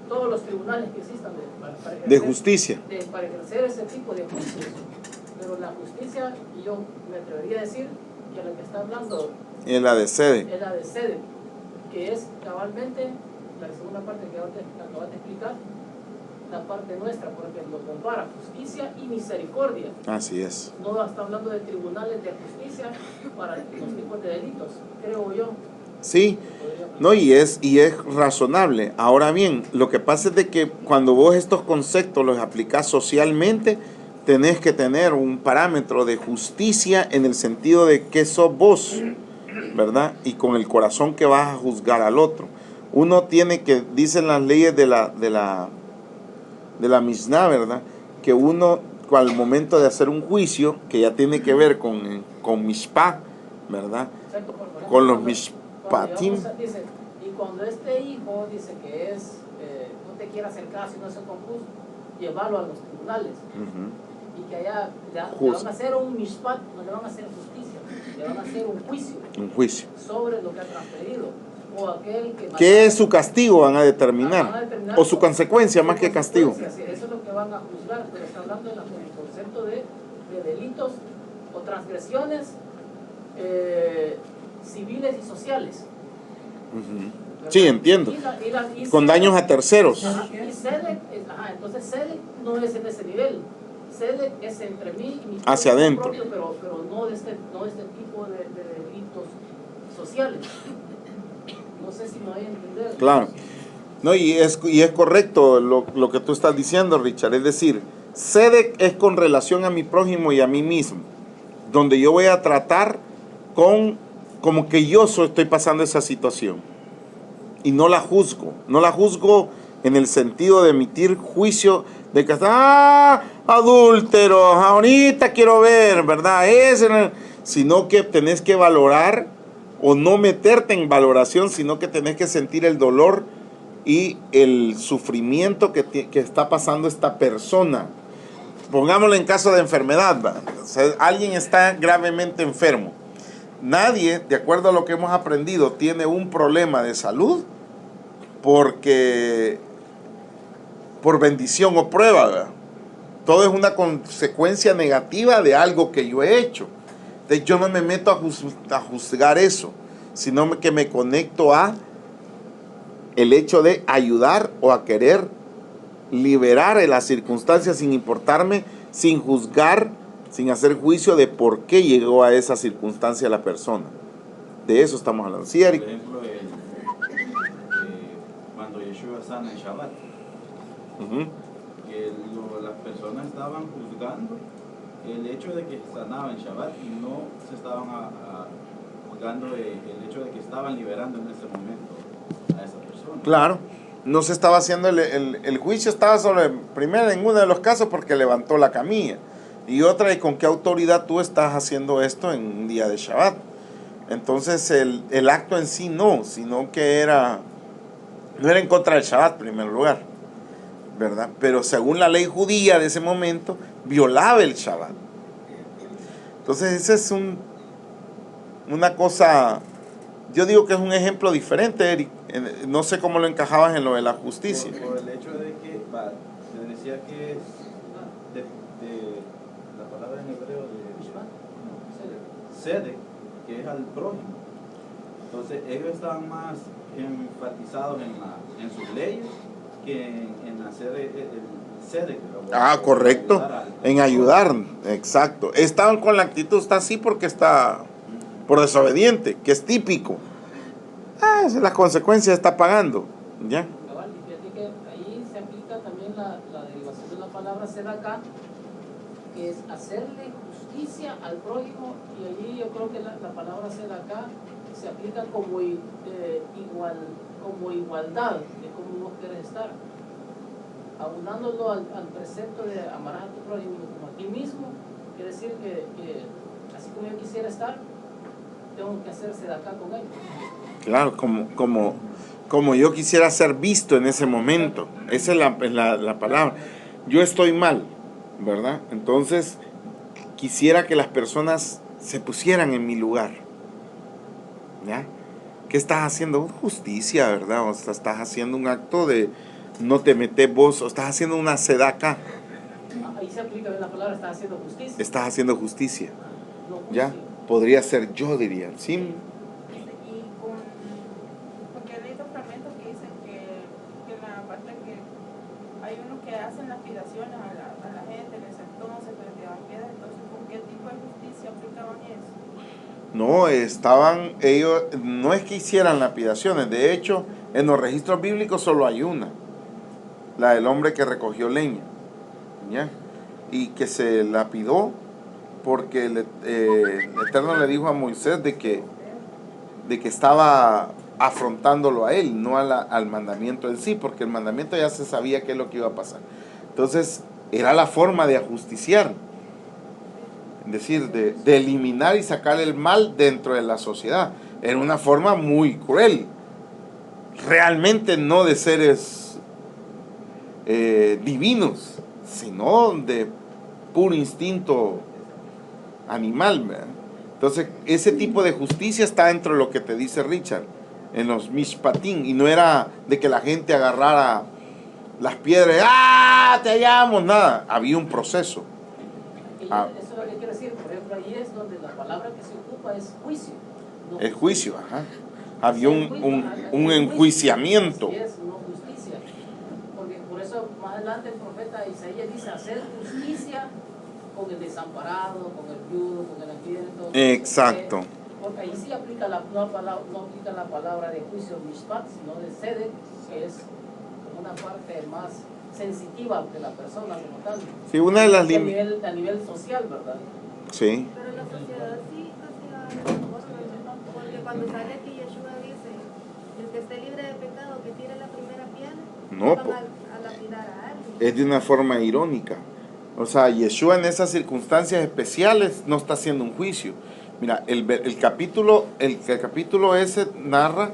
todos los tribunales que existan para ejercer, de justicia. Para ejercer ese tipo de juicios. Pero la justicia, yo me atrevería a decir que la que está hablando es la de sede. Es la de sede, que es cabalmente la segunda parte que acabas de explicar, la parte nuestra, porque lo compara justicia y misericordia. Así es. No está hablando de tribunales de justicia para los tipos de delitos, creo yo. Sí, no, y es razonable. Ahora bien, lo que pasa es de que cuando vos estos conceptos los aplicás socialmente, tenés que tener un parámetro de justicia en el sentido de que sos vos, ¿verdad? Y con el corazón que vas a juzgar al otro. Uno tiene que, dicen las leyes de la Mishnah, ¿verdad? Que uno, al momento de hacer un juicio, que ya tiene que ver con Mishpah, ¿verdad? Exacto, por ejemplo, Con los cuando Mishpatim. dice, y cuando este hijo dice que no te quiere hacer caso y no se compuso, llevarlo a los tribunales. Y que allá le van a hacer un mishpat, no le van a hacer justicia, le van a hacer un juicio. Un juicio. Sobre lo que ha transferido. O aquel que ¿Qué es su castigo? Van a determinar. O su consecuencia, más que castigo. Sí, eso es lo que van a juzgar, pero está hablando en el concepto de delitos o transgresiones civiles y sociales. Sí, entiendo. Con daños a terceros. Y SEDEC, entonces SEDEC no es en ese nivel. SEDEC es entre mí y mi hacia adentro. propio, pero no de este tipo de delitos sociales. No sé si me voy a entender. Claro. No, y es correcto lo que tú estás diciendo, Richard. Es decir, SEDEC es con relación a mi prójimo y a mí mismo, donde yo voy a tratar como que yo estoy pasando esa situación. Y no la juzgo en el sentido de emitir juicio de que adúlteros, ahorita quiero ver, ¿verdad? Sino que tenés que valorar o no meterte en valoración, sino que tenés que sentir el dolor y el sufrimiento que está pasando esta persona. Pongámoslo en caso de enfermedad, ¿verdad? O sea, alguien está gravemente enfermo. Nadie, de acuerdo a lo que hemos aprendido, tiene un problema de salud por bendición o prueba, ¿verdad? Todo es una consecuencia negativa de algo que yo he hecho. Entonces yo no me meto a juzgar eso, sino que me conecto a el hecho de ayudar o a querer liberar en las circunstancias sin importarme, sin juzgar, sin hacer juicio de por qué llegó a esa circunstancia la persona. De eso estamos hablando. Sí, Eric. Por ejemplo, cuando Yeshua sana en Shabbat, que las personas estaban juzgando el hecho de que sanaba en Shabbat y no se estaban juzgando el hecho de que estaban liberando en ese momento a esa persona. Claro, no se estaba haciendo el juicio, estaba sobre, primero en uno de los casos porque levantó la camilla, y otra, ¿y con qué autoridad tú estás haciendo esto en un día de Shabbat? Entonces el acto en sí no, sino que no era en contra del Shabbat en primer lugar, ¿verdad? Pero según la ley judía de ese momento, violaba el Shabbat. Entonces esa es una cosa, yo digo que es un ejemplo diferente, Eric. No sé cómo lo encajabas en lo de la justicia. Por el hecho de que, se decía que de la palabra en hebreo de sede, que es al prójimo. Entonces ellos estaban más enfatizados en sus leyes que en hacer el sede. Correcto, en ayudar, exacto. Estaban con la actitud, está así porque está por desobediente, que es típico. Esa es la consecuencia, está pagando, ¿ya? Cabal, y fíjate que ahí se aplica también la derivación de la palabra sedacá, que es hacerle justicia al prójimo, y allí yo creo que la palabra sedacá se aplica como igualdad de cómo vos querés estar, aunándolo al precepto de amarás a tu prójimo como a ti mismo. Quiere decir que así como yo quisiera estar, tengo que hacer sedacá con él. Claro, como yo quisiera ser visto en ese momento. Esa es la palabra. Yo estoy mal, ¿verdad? Entonces quisiera que las personas se pusieran en mi lugar, ¿ya? ¿Qué estás haciendo? Justicia, ¿verdad? O sea, estás haciendo un acto de no te metes vos, o estás haciendo una sedacá. Ahí se aplica la palabra, estás haciendo justicia. Estás haciendo justicia, No juicio. ¿ya? Podría ser yo, diría. Sí. Porque hay otros fragmentos que dicen que la parte que hay unos que hacen lapidaciones a la gente en ese entonces, que les llevan piedras. Entonces, ¿con qué tipo de justicia aplicaban eso? No, ellos, no es que hicieran lapidaciones. De hecho, en los registros bíblicos solo hay una, la del hombre que recogió leña, ¿ya? y que se lapidó porque el Eterno le dijo a Moisés de que estaba afrontándolo a él, no al mandamiento en sí, porque el mandamiento ya se sabía qué es lo que iba a pasar. Entonces era la forma de ajusticiar, es decir, de eliminar y sacar el mal dentro de la sociedad. Era una forma muy cruel, realmente no de seres divinos, sino de puro instinto animal, ¿verdad? Entonces ese tipo de justicia está dentro de lo que te dice Richard en los mishpatim, y no era de que la gente agarrara las piedras, ¡ah! Te hallamos, nada, había un proceso. Eso es lo que quiero decir. Por ejemplo, ahí es donde la palabra que se ocupa es juicio. No El juicio, ajá. Había un enjuiciamiento. Así es, no justicia. Porque por eso más adelante el profeta Isaías dice hacer justicia con el desamparado, con el viudo, con el hambriento. Exacto. Porque ahí sí aplica no aplica la palabra de juicio mishpat, sino de sede, que es una parte más sensitiva de la persona como tal. Sí, una de las a nivel social, ¿verdad? Sí. Pero la sociedad sí castiga a las cosas, porque cuando sale aquí Yeshua dice, el que esté libre de pecado que tire la primera piedra, No, van a lapidar a alguien. es de una forma irónica. O sea, Yeshua en esas circunstancias especiales no está haciendo un juicio. Mira, el capítulo ese narra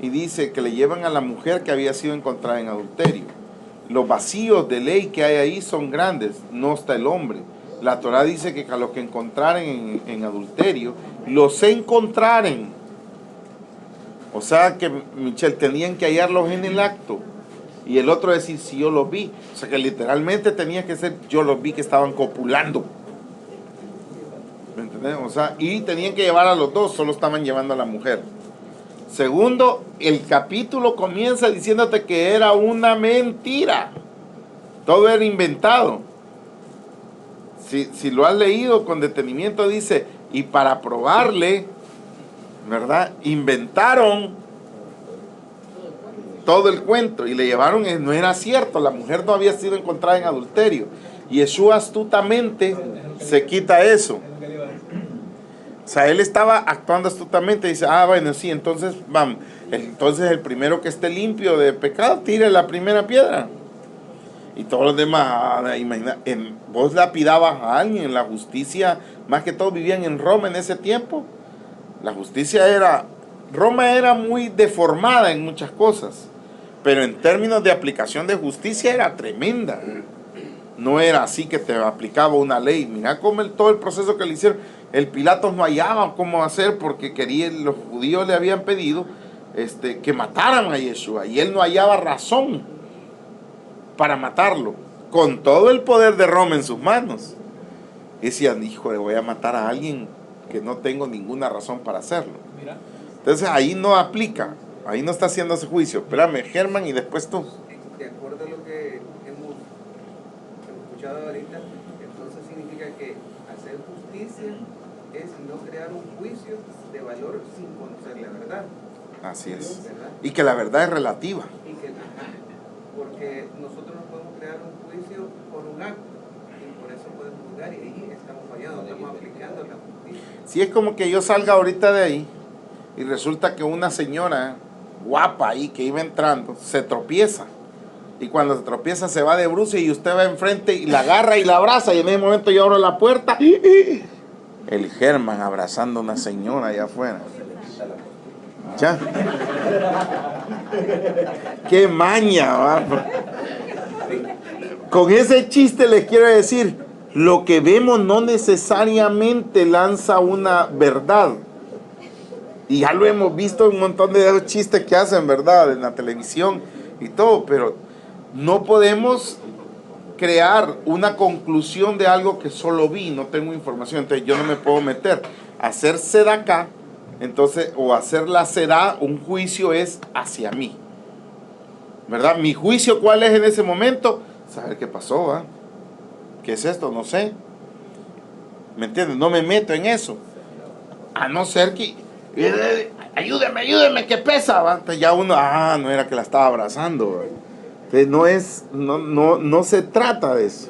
y dice que le llevan a la mujer que había sido encontrada en adulterio. Los vacíos de ley que hay ahí son grandes, no está el hombre. La Torah dice que a los que encontraren en adulterio, los encontraren. O sea que, Michelle, tenían que hallarlos en el acto. Y el otro decir, si yo los vi. O sea que literalmente tenía que ser, yo los vi que estaban copulando. ¿Me entendés? O sea, y tenían que llevar a los dos, solo estaban llevando a la mujer. Segundo, el capítulo comienza diciéndote que era una mentira. Todo era inventado. Si lo has leído con detenimiento, dice, y para probarle, ¿verdad? Inventaron todo el cuento y le llevaron, no era cierto, la mujer no había sido encontrada en adulterio. Y Yeshua astutamente se quita eso. O sea, él estaba actuando astutamente y dice, bueno, sí, entonces vamos. Entonces el primero que esté limpio de pecado, tire la primera piedra. Y todos los demás, imagina, vos lapidabas a alguien, la justicia, más que todo vivían en Roma en ese tiempo. La justicia Roma era muy deformada en muchas cosas, pero en términos de aplicación de justicia era tremenda. No era así que te aplicaba una ley. Mira cómo todo el proceso que le hicieron. El Pilatos no hallaba cómo hacer porque los judíos le habían pedido que mataran a Yeshua y él no hallaba razón para matarlo, con todo el poder de Roma en sus manos. Y decían, hijo, le voy a matar a alguien que no tengo ninguna razón para hacerlo. Mira. Entonces ahí no aplica, ahí no está haciendo ese juicio. Espérame, Germán, y después tú. De acuerdo a lo que hemos escuchado ahorita, entonces significa que hacer justicia es no crear un juicio de valor sin conocer la verdad. Así es. ¿Verdad? Y que la verdad es relativa. Porque nosotros no podemos crear un juicio por un acto y por eso podemos juzgar y ahí estamos fallando, estamos aplicando la justicia. Si es como que yo salga ahorita de ahí y resulta que una señora guapa ahí que iba entrando se tropieza. Y cuando se tropieza se va de bruces y usted va enfrente y la agarra y la abraza. Y en ese momento yo abro la puerta. El Germán abrazando a una señora allá afuera. ¿Ya? ¡Qué maña! ¿Va? Con ese chiste les quiero decir, lo que vemos no necesariamente lanza una verdad. Y ya lo hemos visto en un montón de chistes que hacen, ¿verdad? En la televisión y todo, pero no podemos crear una conclusión de algo que solo vi, no tengo información, entonces yo no me puedo meter. Hacer sedacá, entonces, o hacer la sedá, un juicio es hacia mí, ¿verdad? Mi juicio, ¿cuál es en ese momento? Saber qué pasó, ¿va? ¿Qué es esto? No sé. ¿Me entiendes? No me meto en eso. A no ser que ayúdeme, que pesa, ¿va? Entonces ya uno, no era que la estaba abrazando, ¿va? Entonces no se trata de eso.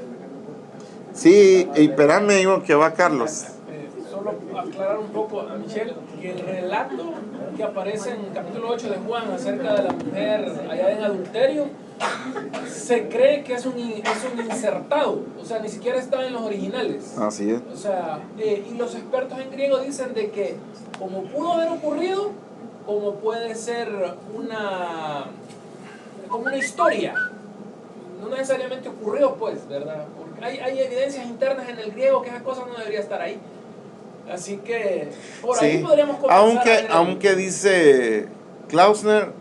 Sí, y espérame, digo que va Carlos. Solo aclarar un poco a Michelle que el relato que aparece en el capítulo 8 de Juan acerca de la mujer allá en adulterio se cree que es un insertado, o sea, ni siquiera estaba en los originales. Así es. O sea, y los expertos en griego dicen de que como pudo haber ocurrido, como puede ser como una historia, no necesariamente ocurrió, pues, ¿verdad? Porque hay evidencias internas en el griego que esa cosa no debería estar ahí. Así que por ahí podríamos comenzar aunque dice Klausner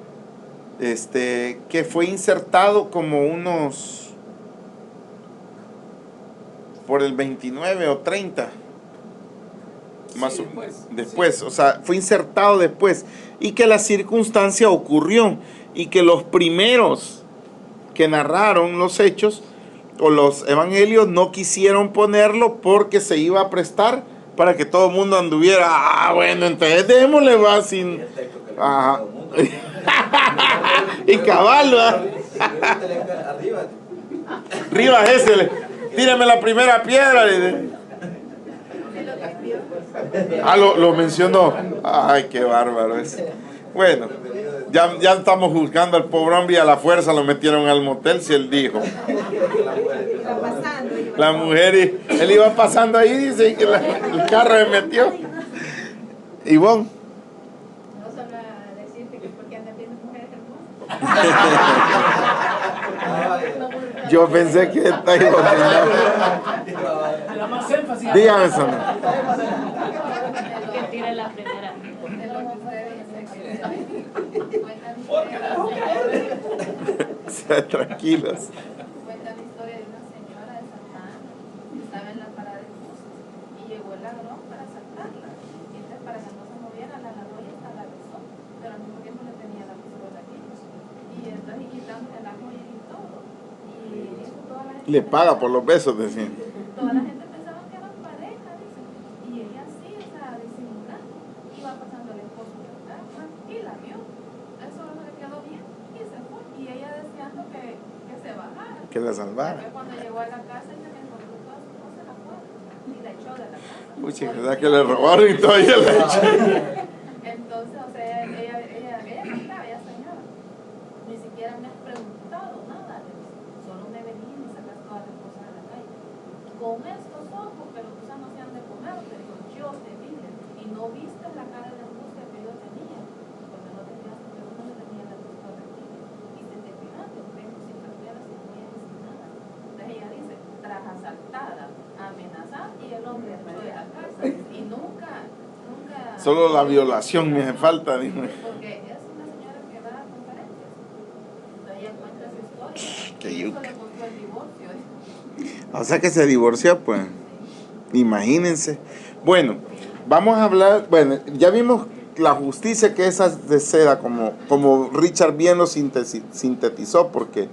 que fue insertado como unos por el 29 o 30 más después, o sea, fue insertado después, y que la circunstancia ocurrió y que los primeros que narraron los hechos o los evangelios no quisieron ponerlo porque se iba a prestar para que todo el mundo anduviera, bueno, entonces démosle, va sin... Ajá. Y cabal, ¿verdad? Arriba ese, tírame la primera piedra. Lo mencionó. Ay, qué bárbaro ese. Bueno, ya estamos juzgando al pobre hombre y a la fuerza lo metieron al motel, si él dijo. La mujer, él iba pasando ahí, dice que el carro se metió. Ivonne. No solo a decirte que porque andan viendo mujeres hermosas. Yo pensé que esta iba a la más énfasis. Dígame eso. Que tire la primera. Tranquilos. Cuenta la historia de una señora de Santa Ana que estaba en la parada de buses y llegó el ladrón para asaltarla. Y entonces, para que no se moviera, la ladrón y hasta la besó, pero al mismo tiempo le tenía la pistola aquí. Y entonces quitándole la joya y todo. Y eso toda la gente Le paga por los besos, decían. toda la gente pensaba que eran pareja, dice. Y ella sí, o sea, disimulando. Iba pasando el esposo, ¿verdad? Y la vio. Eso no le quedó bien y se fue. Y ella deseando que se bajara. Que la salvara. Pero cuando llegó a la casa, ella le encontró todas sus cosas afuera y la echó de la casa. Pucha, ¿verdad que le robaron y todavía la echó? Entonces, o sea, ella contaba, ella señora, ni siquiera me has preguntado nada, le dice. Solo me venís y sacas todas las cosas de la calle. Con estos ojos, pero tú no se han de comer, te digo, yo te dije, y no viste la cara de angustia que yo tenía, porque no tenías, pero no le tenía la pistola aquí, y te fijando, vengo sin cartera, sin mujeres, sin nada. Entonces ella dice, tras asaltada, amenazada, y el hombre entró de la casa, y nunca... Solo la violación me hace falta, dime. Porque es una señora que da conferencias, entonces ella cuenta su historia, Qué y eso yuca. le contó el divorcio. O sea que se divorció, pues. Imagínense. Bueno, vamos a hablar. Bueno, ya vimos la justicia que esa de seda, como Richard bien lo sintetizó, porque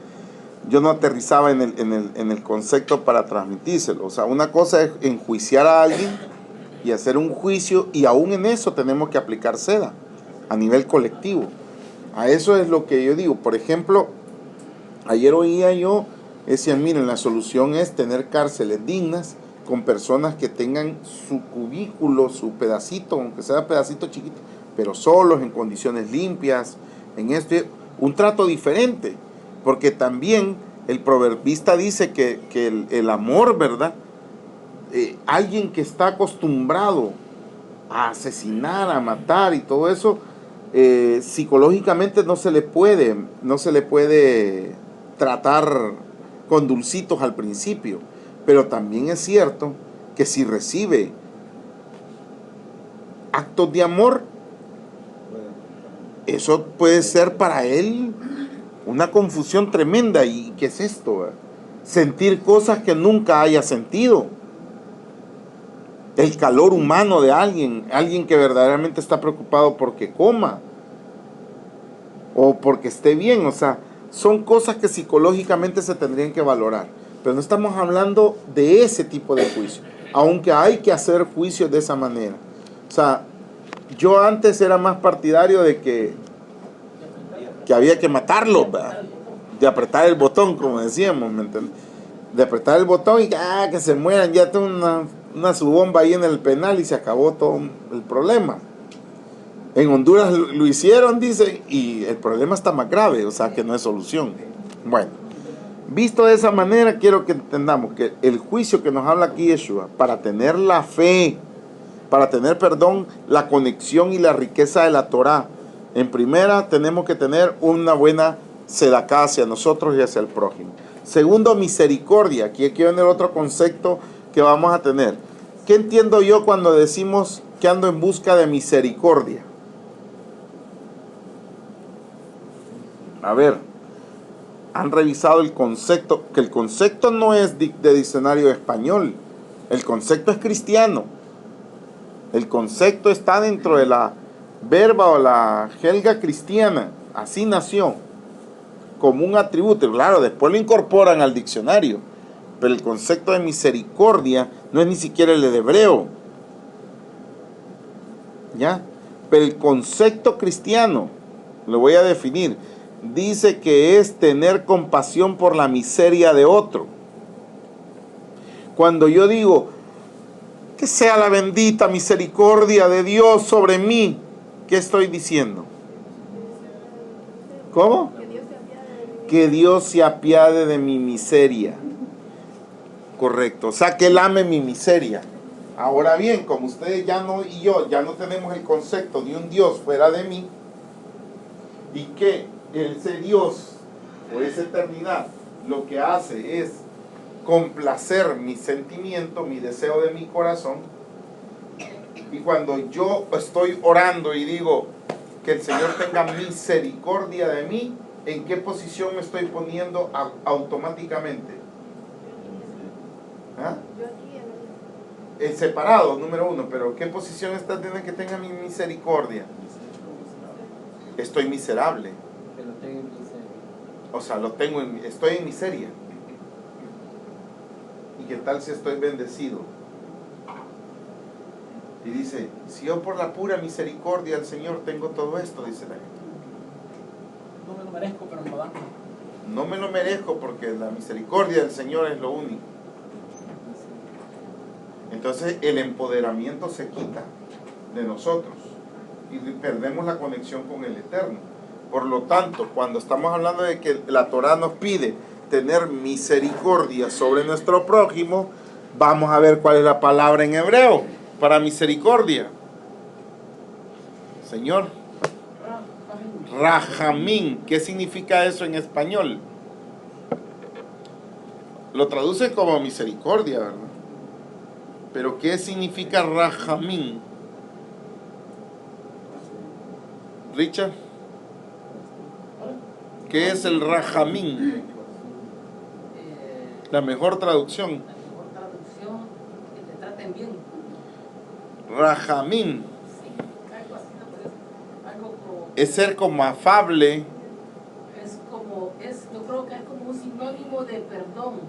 yo no aterrizaba en el concepto para transmitírselo. O sea, una cosa es enjuiciar a alguien y hacer un juicio, y aún en eso tenemos que aplicar seda a nivel colectivo. A eso es lo que yo digo. Por ejemplo, ayer oía yo, decían, miren, la solución es tener cárceles dignas con personas que tengan su cubículo, su pedacito, aunque sea pedacito chiquito, pero solos, en condiciones limpias, en esto, un trato diferente, porque también el proverbista dice que el amor, ¿verdad? Alguien que está acostumbrado a asesinar, a matar y todo eso, psicológicamente no se le puede tratar con dulcitos al principio, pero también es cierto que si recibe actos de amor, eso puede ser para él una confusión tremenda. ¿Y qué es esto? Sentir cosas que nunca haya sentido. El calor humano de alguien que verdaderamente está preocupado porque coma o porque esté bien. O sea, son cosas que psicológicamente se tendrían que valorar, pero no estamos hablando de ese tipo de juicio, aunque hay que hacer juicios de esa manera. O sea, yo antes era más partidario de que había que matarlo, ¿verdad? De apretar el botón, como decíamos, ¿me entiendes? de apretar el botón y que se mueran, ya tengo una subomba ahí en el penal y se acabó todo el problema. En Honduras lo hicieron, dice, y el problema está más grave, o sea que no es solución. Bueno, visto de esa manera, quiero que entendamos que el juicio que nos habla aquí Yeshua, para tener la fe, para tener, perdón, la conexión y la riqueza de la Torah, en primera tenemos que tener una buena sedacá hacia nosotros y hacia el prójimo. Segundo, misericordia. Aquí viene el otro concepto que vamos a tener. ¿Qué entiendo yo cuando decimos que ando en busca de misericordia? A ver, han revisado el concepto, que el concepto no es de diccionario español, el concepto es cristiano. El concepto está dentro de la verba o la jerga cristiana, así nació, como un atributo. Claro, después lo incorporan al diccionario, pero el concepto de misericordia no es ni siquiera el de hebreo, ¿ya? Pero el concepto cristiano, lo voy a definir, dice que es tener compasión por la miseria de otro. Cuando yo digo, que sea la bendita misericordia de Dios sobre mí, ¿qué estoy diciendo? ¿Cómo? Que Dios se apiade de mi miseria. Correcto, o sea que Él ame mi miseria. Ahora bien, como ustedes ya no y yo ya no tenemos el concepto de un Dios fuera de mí, y que ese Dios o esa eternidad lo que hace es complacer mi sentimiento, mi deseo de mi corazón, y cuando yo estoy orando y digo que el Señor tenga misericordia de mí, ¿en qué posición me estoy poniendo automáticamente? ¿Ah? Separado, número uno, pero ¿qué posición está teniendo que tenga mi misericordia? Estoy miserable. O sea, estoy en miseria. ¿Y qué tal si estoy bendecido? Y dice, si yo por la pura misericordia del Señor tengo todo esto, dice la gente. No me lo merezco, pero me lo dan. No me lo merezco porque la misericordia del Señor es lo único. Entonces el empoderamiento se quita de nosotros y perdemos la conexión con el Eterno. Por lo tanto, cuando estamos hablando de que la Torah nos pide tener misericordia sobre nuestro prójimo, vamos a ver cuál es la palabra en hebreo para misericordia. Señor, Rahamín. ¿Qué significa eso en español? Lo traduce como misericordia, ¿verdad? Pero ¿qué significa Rahamín? Richard, ¿qué es el Rahamín? La mejor traducción. La mejor traducción, que te traten bien. Rahamín. Sí, algo así, ¿no? Pues algo como, Es ser como afable. yo creo que es como un sinónimo de perdón.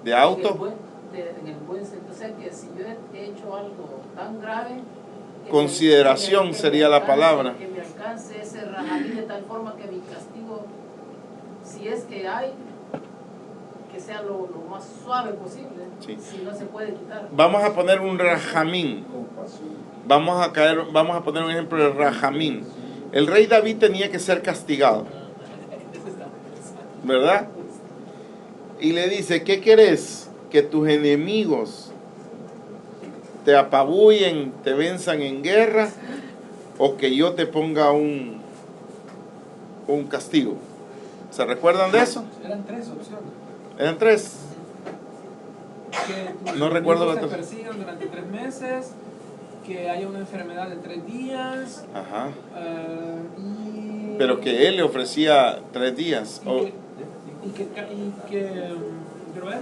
De auto. En el buen sentido. O sea que si yo he hecho algo tan grave, Consideración sería la palabra. Que me alcance ese rajalí de tal forma que mi castigo, si es que hay, que sea lo más suave posible, Sí. si no se puede quitar. Vamos a poner un Rahamín. Vamos a poner un ejemplo de Rahamín. El rey David tenía que ser castigado, ¿verdad? Y le dice, ¿qué querés? Que tus enemigos te apabullen, te venzan en guerra, o que yo te ponga un castigo. ¿Se recuerdan de eso? Eran tres opciones. Eran tres. Que tus No recuerdo la enemigos te tercera. persigan durante 3 meses, que haya una enfermedad de 3 días, Ajá. y... Pero que él le ofrecía 3 días. Quiero ver,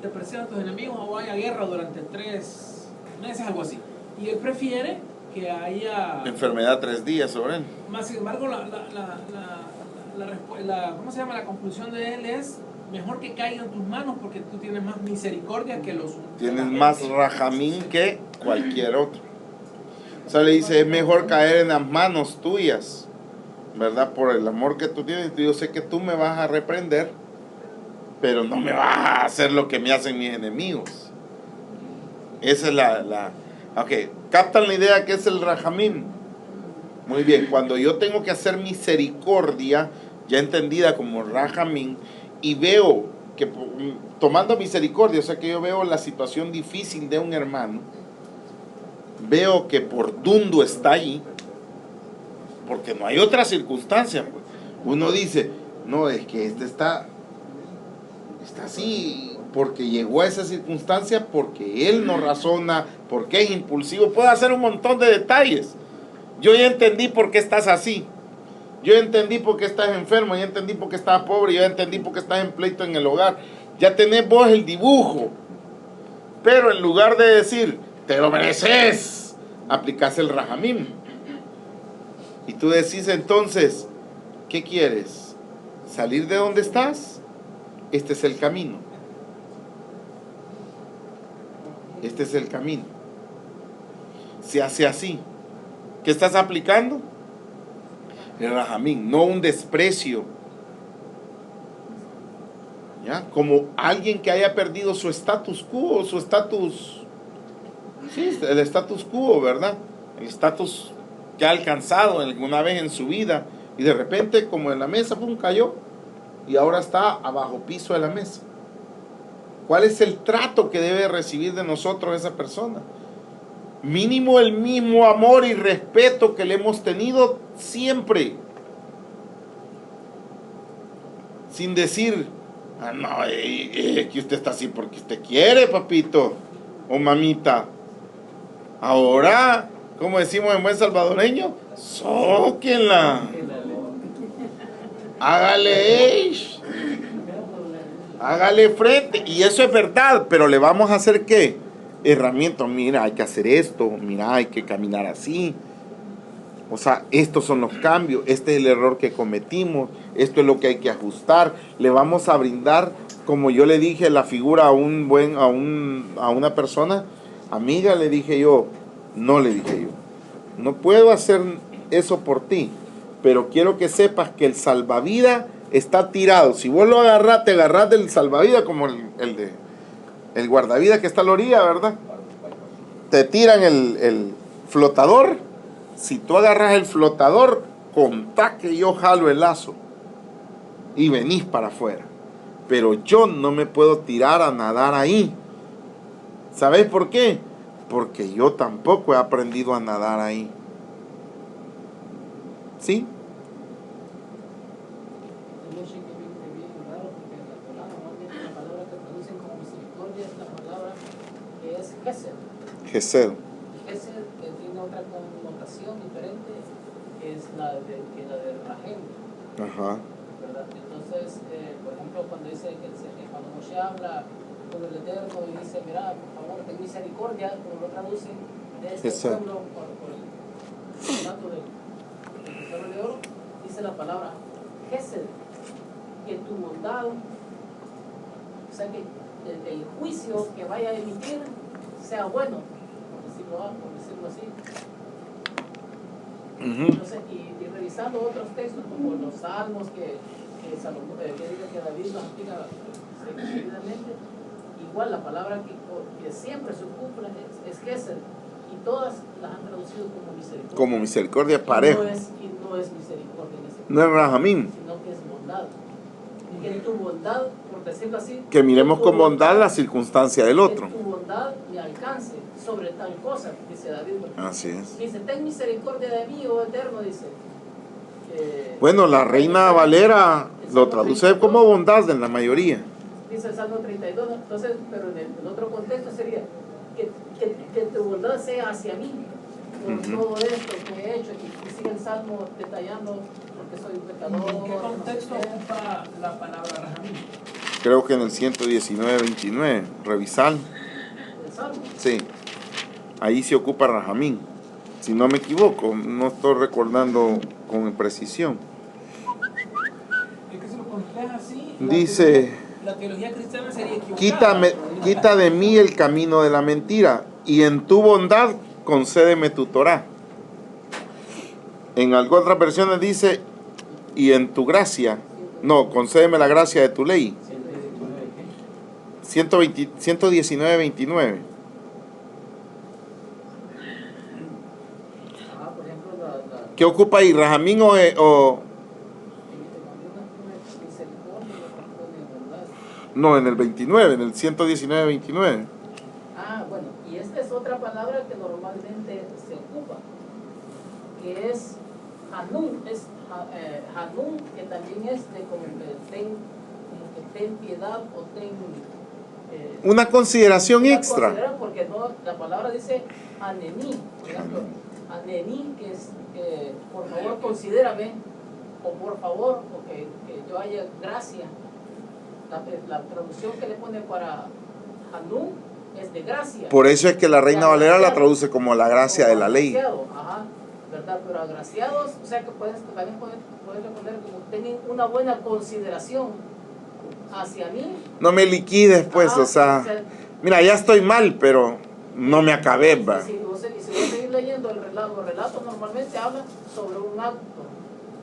te persigan tus enemigos o haya guerra durante 3 meses, algo así. Y él prefiere que haya... Enfermedad 3 días sobre él. Más sin embargo, ¿cómo se llama? La conclusión de él es, mejor que caiga en tus manos porque tú tienes más misericordia que los... Tienes más Rahamín que cualquier otro. O sea, le dice, es mejor caer en las manos tuyas, ¿verdad? Por el amor que tú tienes. Yo sé que tú me vas a reprender, pero no me vas a hacer lo que me hacen mis enemigos. Esa es la... Ok, ¿captan la idea que es el Rahamim? Muy bien, cuando yo tengo que hacer misericordia, ya entendida como Rahamim, y veo que tomando misericordia, o sea que yo veo la situación difícil de un hermano, veo que por dundo está ahí, porque no hay otra circunstancia, pues. Uno dice, no, es que este está así, porque llegó a esa circunstancia, porque él no razona, porque es impulsivo, puede hacer un montón de detalles. Yo ya entendí por qué estás así. Yo entendí por qué estás enfermo, ya entendí por qué estás pobre, ya entendí por qué estás en pleito en el hogar. Ya tenés vos el dibujo. Pero en lugar de decir, te lo mereces, aplicás el Rahamim. Y tú decís entonces, ¿qué quieres? ¿Salir de donde estás? Este es el camino. Este es el camino. Se hace así. ¿Qué estás aplicando? El Rahamim, no un desprecio. ¿Ya? Como alguien que haya perdido su status quo, su estatus, sí, el status quo, ¿verdad? El estatus que ha alcanzado alguna vez en su vida y de repente, como en la mesa, pum, cayó y ahora está abajo piso de la mesa. ¿Cuál es el trato que debe recibir de nosotros esa persona? Mínimo el mismo amor y respeto que le hemos tenido siempre. Sin decir, ah, no, que usted está así porque usted quiere, papito o mamita. Ahora, como decimos en buen salvadoreño, zóquenla. Hágale frente. Y eso es verdad, pero le vamos a hacer ¿qué? Herramientas. Mira, hay que hacer esto. Mira, hay que caminar así. O sea, estos son los cambios. Este es el error que cometimos. Esto es lo que hay que ajustar. Le vamos a brindar, como yo le dije la figura a una persona, amiga, le dije yo, no le dije yo, no puedo hacer eso por ti, pero quiero que sepas que el salvavidas está tirado. Si vos lo agarrás, te agarrás del salvavidas como el guardavidas que está a la orilla, ¿verdad? Te tiran el flotador. Si tú agarras el flotador, contá que yo jalo el lazo y venís para afuera. Pero yo no me puedo tirar a nadar ahí. ¿Sabés por qué? Porque yo tampoco he aprendido a nadar ahí. ¿Sí? La palabra que traducen como misericordia es la palabra que es Gesed. Gesed. Gesed tiene otra connotación diferente, que es la de Rahel. Ajá. ¿Verdad? Entonces, por ejemplo, cuando dice cuando Moshe habla con el Eterno y dice, mira, por favor, ten misericordia, como lo traducen de este pueblo por el relato del Becerro de Oro, dice la palabra Gesed, que tu bondad, o sea, que el juicio que vaya a emitir sea bueno, por decirlo así. Entonces, y revisando otros textos como los salmos que Salomón, que dice que David nos aplica seguidamente, igual la palabra que siempre se ocupa es Gesed, y todas las han traducido como misericordia. Como misericordia parejo. Y no es misericordia en ese no es Rahamim, sino que es bondad. Y que en tu bondad, por decirlo así, que miremos con bondad la circunstancia del otro. Que tu bondad me alcance sobre tal cosa, dice David. Así es. Dice, ten misericordia de mí, oh Eterno, dice. Bueno, la Reina Valera lo traduce como bondad en la mayoría. Dice el Salmo 32, entonces, pero en otro contexto sería que tu bondad sea hacia mí, por todo esto que he hecho, y sigue el Salmo detallando porque soy un pecador. ¿En qué contexto ocupa la palabra Rahamim? Creo que en el 119-29, revisar. ¿El Salmo? Sí, ahí se ocupa Rahamim. Si no me equivoco, no estoy recordando con precisión. Es que si lo complejas así, Dice, la teología cristiana sería equivocada. quita de mí el camino de la mentira y en tu bondad concédeme tu Torah. En algunas otras versiones dice, y en tu gracia, no, concédeme la gracia de tu ley. 119:29. Por ejemplo, ¿Qué ocupa ahí? ¿Rajamín o no, en el 29, en el 119:29? Bueno, y esta es otra palabra que normalmente se ocupa, que es Hanun, Hanun, que también es de como que ten piedad o ten... Una consideración extra. Porque no, la palabra dice anení, por ejemplo, anení, que es por favor considérame, o por favor, o que yo haya gracia. La traducción que le pone para Hanun es de gracia. Por eso es que la Reina Valera la traduce como la gracia de la ley. Ajá, ¿verdad? Pero agraciados, o sea que también puedes poner como tengan una buena consideración hacia mí. No me liquides, pues, o sea, mira, ya estoy mal, pero no me acabé, va. Si vos seguís leyendo el relato, los relatos normalmente hablan sobre un acto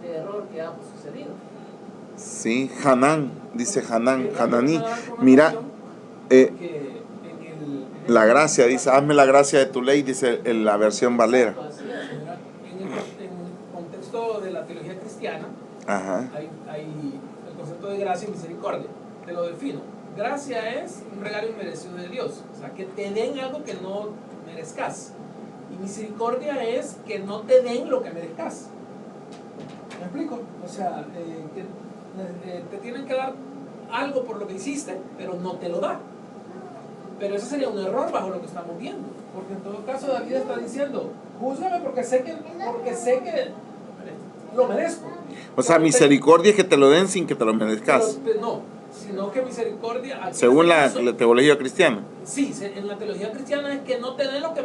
de error que ha sucedido. Sí, Hanán, dice Hanán, Hananí. Mira, la gracia, dice, hazme la gracia de tu ley, dice en la versión Valera. En el contexto de la teología cristiana, Ajá. hay el concepto de gracia y misericordia. Te lo defino. Gracia es un regalo inmerecido de Dios, o sea, que te den algo que no merezcas. Y misericordia es que no te den lo que merezcas. ¿Me explico? O sea, te tienen que dar algo por lo que hiciste, pero no te lo da. Pero eso sería un error bajo lo que estamos viendo. Porque en todo caso David está diciendo, júzgame porque sé que lo merezco. O sea, misericordia es que te lo den sin que te lo merezcas. Pero, no, sino que misericordia... Según la teología cristiana. Sí, en la teología cristiana es que no te den lo que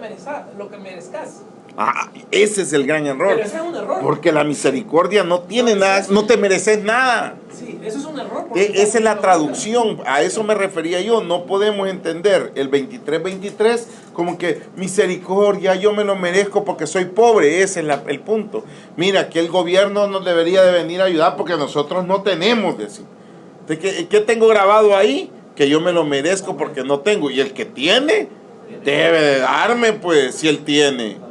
merezcas. Ah, ese es el gran error. Pero ese es un error. Porque la misericordia no tiene nada, no te mereces nada. Sí, eso es un error. Esa es la traducción, a eso me refería yo. No podemos entender el 23:23 como que misericordia, yo me lo merezco porque soy pobre. Ese es el punto. Mira, que el gobierno nos debería de venir a ayudar porque nosotros no tenemos, decir. ¿Qué tengo grabado ahí? Que yo me lo merezco porque no tengo. Y el que tiene, debe de darme, pues, si él tiene.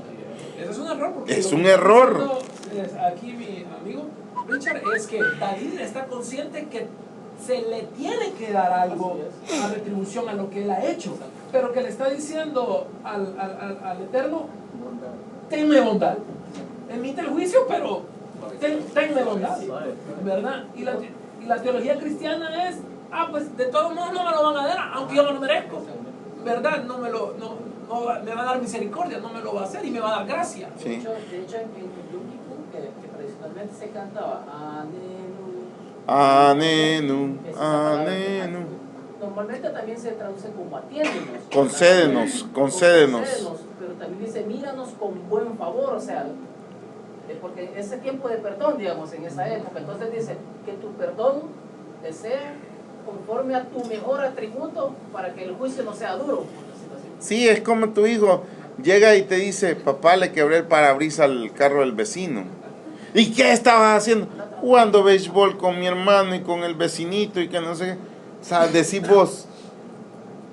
Eso es un error. Porque es un error. Aquí mi amigo Richard, es que David está consciente que se le tiene que dar algo a retribución a lo que él ha hecho, pero que le está diciendo al Eterno, tenme bondad, emite el juicio, pero tenme bondad, ¿verdad? Y la teología cristiana es, pues de todos modos no me lo van a dar, aunque yo no lo merezco, ¿verdad? No me va a dar misericordia, no me lo va a hacer y me va a dar gracia. Sí. De hecho en Yom que tradicionalmente se cantaba Anenu, Anenu. normalmente también se traduce como atiéndonos. Concédenos. Pero también dice míranos con buen favor, o sea, porque ese tiempo de perdón, digamos, en esa época, entonces dice que tu perdón sea conforme a tu mejor atributo para que el juicio no sea duro. Sí, es como tu hijo llega y te dice, papá, le quebré el parabrisas al carro del vecino. ¿Y qué estabas haciendo? Jugando béisbol con mi hermano y con el vecinito y que no sé qué. O sea, decís vos,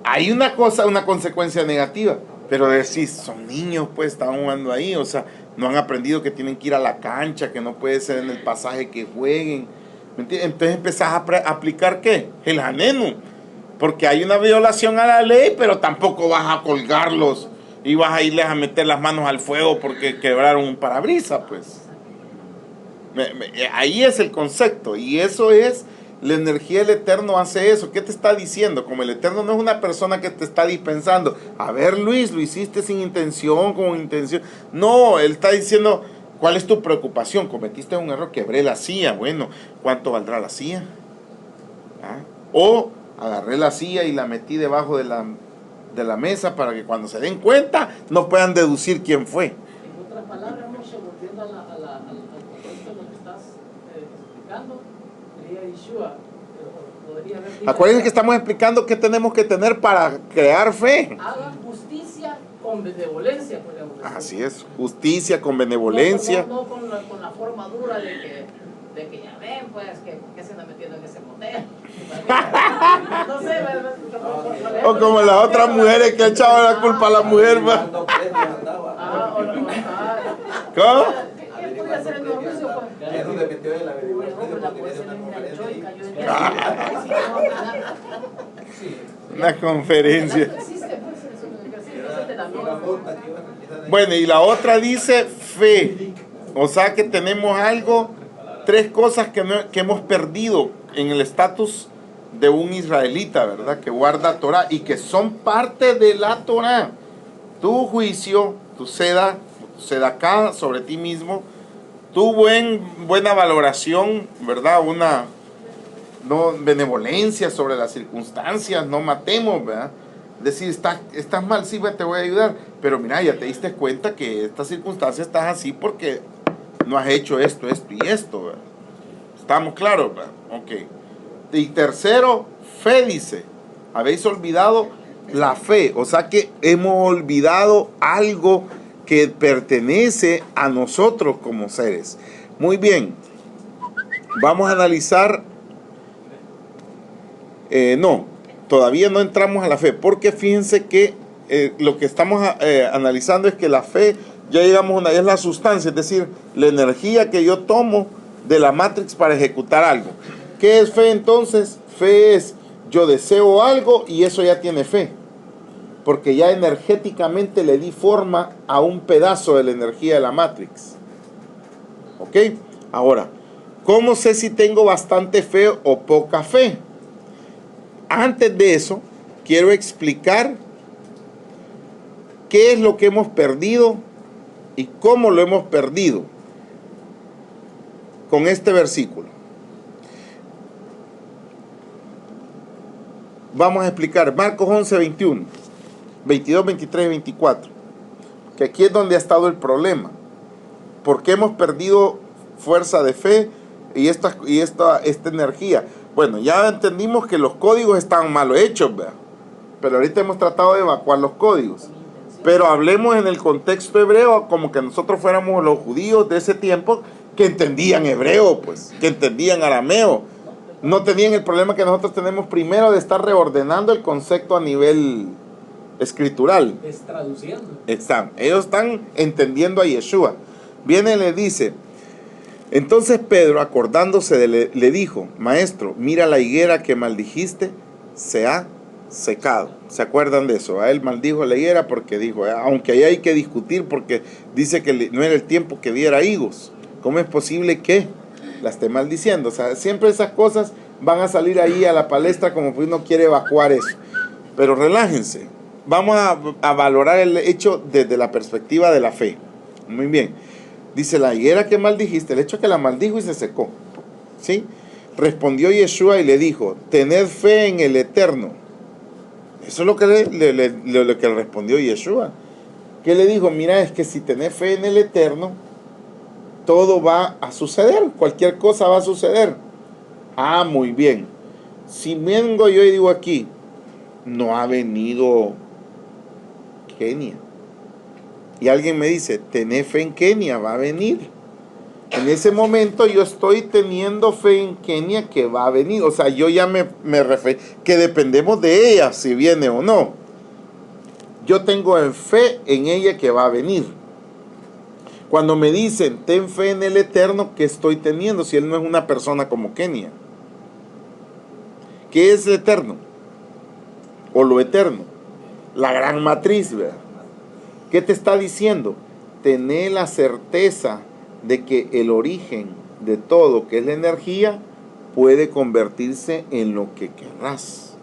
hay una consecuencia negativa, pero decís, son niños, pues, estaban jugando ahí, o sea, no han aprendido que tienen que ir a la cancha, que no puede ser en el pasaje que jueguen. ¿Me entiendes? Entonces empezás a aplicar, ¿qué? El anenu. Porque hay una violación a la ley, pero tampoco vas a colgarlos y vas a irles a meter las manos al fuego porque quebraron un parabrisas, pues. Ahí es el concepto, y eso es, la energía del Eterno hace eso. ¿Qué te está diciendo? Como el Eterno no es una persona que te está dispensando, a ver Luis, lo hiciste sin intención, con intención. No, Él está diciendo, ¿cuál es tu preocupación? Cometiste un error, quebré la silla, bueno, ¿cuánto valdrá la silla? ¿Ah? O agarré la silla y la metí debajo de la mesa para que cuando se den cuenta no puedan deducir quién fue. En otras palabras, Moshe, volviendo al contexto de lo que estás explicando, diría Yeshua, podría haber dicho, Acuérdense que estamos explicando qué tenemos que tener para crear fe. hagan justicia con benevolencia, podríamos decir. Así es, justicia con benevolencia. No con la forma dura de que ya ven, pues, ¿por qué se anda metiendo en ese motel? No sé, ¿verdad? O como las otras mujeres que echaban la culpa a la mujer, va. ¿Cómo? ¿Qué podría ser el negocio? ¿Qué es donde metió el averiguador? Una conferencia. Bueno, Bueno, y la otra dice fe. O sea que tenemos algo, tres cosas que hemos perdido en el estatus de un israelita, ¿verdad? Que guarda Torah y que son parte de la Torah. Tu juicio, tu sedacá sobre ti mismo, tu buena valoración, ¿verdad? Una benevolencia sobre las circunstancias, no matemos, ¿verdad? Decir, estás mal, sí, te voy a ayudar, pero mira, ya te diste cuenta que esta circunstancia estás así porque no has hecho esto y esto, ¿verdad? ¿Estamos claros, verdad? Ok. Y tercero, fe, dice. Habéis olvidado la fe, o sea que hemos olvidado algo que pertenece a nosotros como seres. Muy bien, vamos a analizar, no, todavía no entramos a la fe, porque fíjense que lo que estamos analizando es que la fe, ya llegamos a una, es la sustancia, es decir, la energía que yo tomo de la Matrix para ejecutar algo. ¿Qué es fe entonces? Fe es, yo deseo algo y eso ya tiene fe, porque ya energéticamente le di forma a un pedazo de la energía de la Matrix. ¿Ok? Ahora, ¿cómo sé si tengo bastante fe o poca fe? Antes de eso, quiero explicar qué es lo que hemos perdido y cómo lo hemos perdido con este versículo. Vamos a explicar Marcos 11, 21, 22, 23 y 24, que aquí es donde ha estado el problema. ¿Por qué hemos perdido fuerza de fe y esta energía? Bueno, ya entendimos que los códigos están mal hechos, ¿verdad? Pero ahorita hemos tratado de evacuar los códigos. Pero hablemos en el contexto hebreo como que nosotros fuéramos los judíos de ese tiempo que entendían hebreo, pues, que entendían arameo. No tenían el problema que nosotros tenemos primero de estar reordenando el concepto a nivel escritural. Es traduciendo. Ellos están entendiendo a Yeshua. Viene y le dice, entonces Pedro, acordándose, le dijo, maestro, mira la higuera que maldijiste, se ha secado. ¿Se acuerdan de eso? A él maldijo la higuera porque dijo, aunque ahí hay que discutir porque dice que no era el tiempo que diera higos. ¿Cómo es posible que la esté maldiciendo? O sea, siempre esas cosas van a salir ahí a la palestra como que uno quiere evacuar eso. Pero relájense. Vamos a valorar el hecho desde la perspectiva de la fe. Muy bien. Dice, la higuera que maldijiste, el hecho que la maldijo y se secó. ¿Sí? Respondió Yeshua y le dijo, tened fe en el Eterno. Eso es lo que le respondió Yeshua. ¿Qué le dijo? Mira, es que si tenés fe en el Eterno, todo va a suceder. Cualquier cosa va a suceder. Ah, muy bien. Si vengo yo y digo aquí, no ha venido Kenia. Y alguien me dice, tenés fe en Kenia, va a venir. En ese momento yo estoy teniendo fe en Kenia que va a venir. O sea, yo ya me refiero, que dependemos de ella si viene o no. Yo tengo fe en ella que va a venir. Cuando me dicen, ten fe en el Eterno, ¿qué estoy teniendo si él no es una persona como Kenia? ¿Qué es el Eterno? O lo eterno. La gran matriz, ¿verdad? ¿Qué te está diciendo? Tener la certeza de que el origen de todo, que es la energía, puede convertirse en lo que querrás.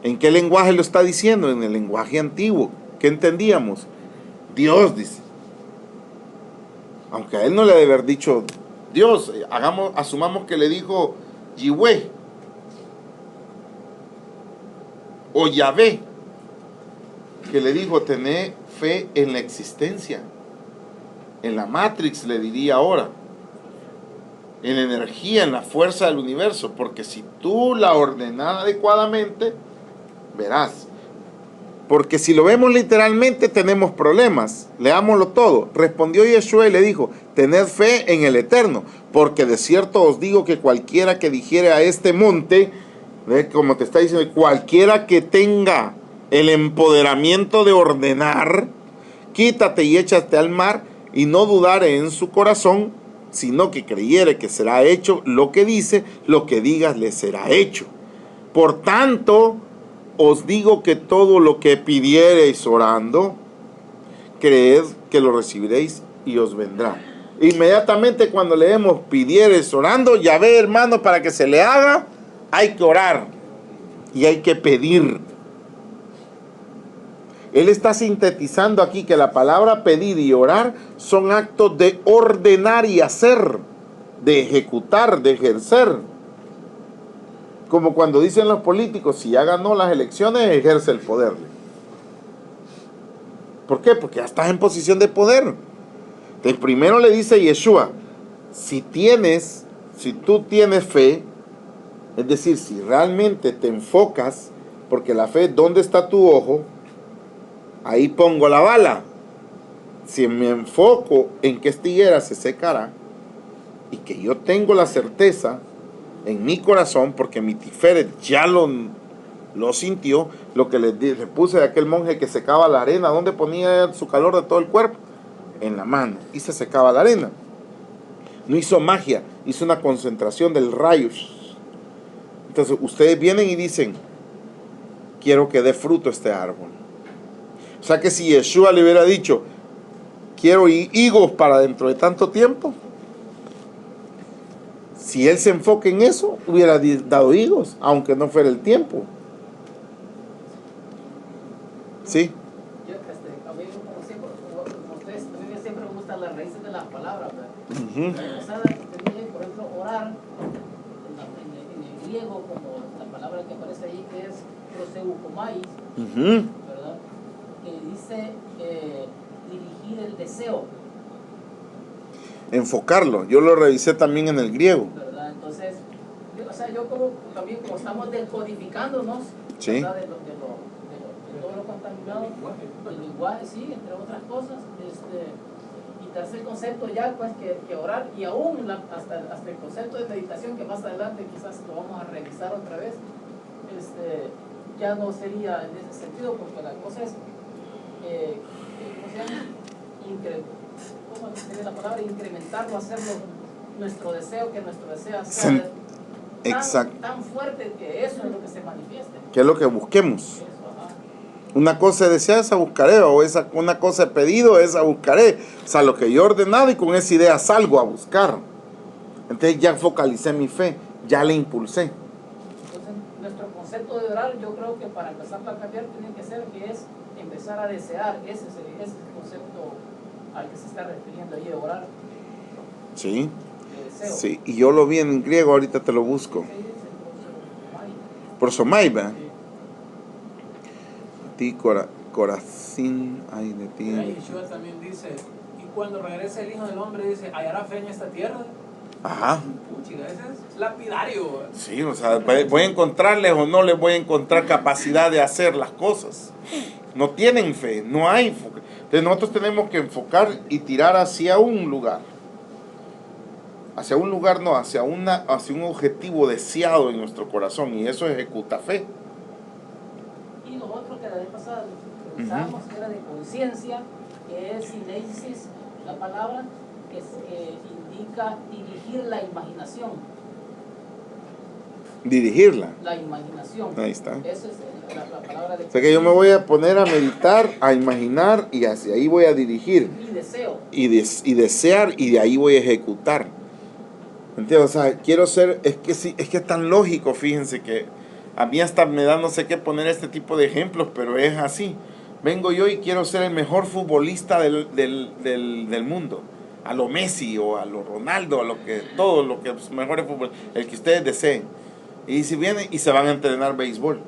¿En qué lenguaje lo está diciendo? En el lenguaje antiguo. ¿Qué entendíamos? Dios, dice. Aunque a él no le debe haber dicho Dios, asumamos que le dijo Yihweh o Yahvé, que le dijo, tener fe en la existencia, en la Matrix, le diría ahora, en la energía, en la fuerza del universo, porque si tú la ordenas adecuadamente, verás. Porque si lo vemos literalmente tenemos problemas. Leámoslo todo. Respondió Yeshua y le dijo, tened fe en el Eterno, porque de cierto os digo que cualquiera que dijere a este monte, ¿ve? Como te está diciendo, cualquiera que tenga el empoderamiento de ordenar, quítate y échate al mar, y no dudare en su corazón, sino que creyere que será hecho lo que dice, lo que digas le será hecho. Por tanto, os digo que todo lo que pidiereis orando, creed que lo recibiréis y os vendrá. Inmediatamente cuando leemos pidiereis orando, ya ve, hermano, para que se le haga, hay que orar y hay que pedir. Él está sintetizando aquí que la palabra pedir y orar son actos de ordenar y hacer, de ejecutar, de ejercer. Como cuando dicen los políticos, si ya ganó las elecciones, ejerce el poder. ¿Por qué? Porque ya estás en posición de poder. Entonces, primero le dice Yeshua, si tú tienes fe, es decir, si realmente te enfocas, porque la fe, ¿dónde está tu ojo? Ahí pongo la bala. Si me enfoco en que esta higuera se secará, y que yo tengo la certeza en mi corazón, porque mi Tiferet ya lo sintió, lo que le puse de aquel monje que secaba la arena, ¿dónde ponía su calor de todo el cuerpo? En la mano, y se secaba la arena. No hizo magia, hizo una concentración del rayo. Entonces ustedes vienen y dicen, quiero que dé fruto este árbol. O sea que si Yeshua le hubiera dicho, quiero higos para dentro de tanto tiempo, si él se enfoca en eso, hubiera dado higos, aunque no fuera el tiempo. ¿Sí? Yo, a mí, como siempre, como ustedes, a mí siempre me gustan las raíces de las palabras, ¿verdad? O sea, también, por ejemplo, orar, en el griego, como la palabra que aparece ahí, que es proseukomais, ¿verdad? Que dice dirigir el deseo. Enfocarlo, yo lo revisé también en el griego. ¿Verdad? Entonces, yo como también como estamos descodificándonos, Sí. ¿verdad? de todo lo contaminado, el lenguaje, sí, entre otras cosas, y tercer concepto ya, pues, que orar, y aún hasta el concepto de meditación, que más adelante quizás lo vamos a revisar otra vez, ya no sería en ese sentido, porque la cosa es, ¿cómo se llama? ¿Cómo sería la palabra? Incrementarlo, hacerlo nuestro deseo, que nuestro deseo sea tan fuerte que eso es lo que se manifieste. Que es lo que busquemos. Eso, ajá. Una cosa de desear, esa buscaré, o una cosa de pedido, esa buscaré. O sea, lo que yo he ordenado y con esa idea salgo a buscar. Entonces ya focalicé mi fe, ya le impulsé. Entonces, nuestro concepto de orar, yo creo que para empezar a cambiar tiene que ser que es empezar a desear. Ese es el concepto al que se está refiriendo ahí de orar. Sí. De deseo. Sí, y yo lo vi en griego, ahorita te lo busco. Prosomai, ¿verdad? Ti corazín, ay de ti. Ahí Yeshua también dice, y cuando regrese el Hijo del Hombre, dice, ¿hallará fe en esta tierra? Ajá. Puchiga, ese es lapidario. Sí, o sea, voy a encontrarles o no les voy a encontrar capacidad de hacer las cosas. No tienen fe, no hay enfoque. Entonces nosotros tenemos que enfocar y tirar hacia un lugar. Hacia un lugar no, hacia un objetivo deseado en nuestro corazón, y eso ejecuta fe. Y lo otro que la vez pasada pensábamos que era de conciencia, que es sinesis, la palabra que indica dirigir la imaginación. Dirigirla. La imaginación. Ahí está. Eso es la palabra de. O sea que yo me voy a poner a meditar, a imaginar, y hacia ahí voy a dirigir. Y deseo. Y desear, y de ahí voy a ejecutar. ¿Entiendes? O sea, quiero ser, es que es tan lógico, fíjense que a mí hasta me da no sé qué poner este tipo de ejemplos, pero es así. Vengo yo y quiero ser el mejor futbolista del mundo. A lo Messi o a lo Ronaldo, todo lo que mejor es fútbol, el que ustedes deseen. Y si vienen y se van a entrenar béisbol.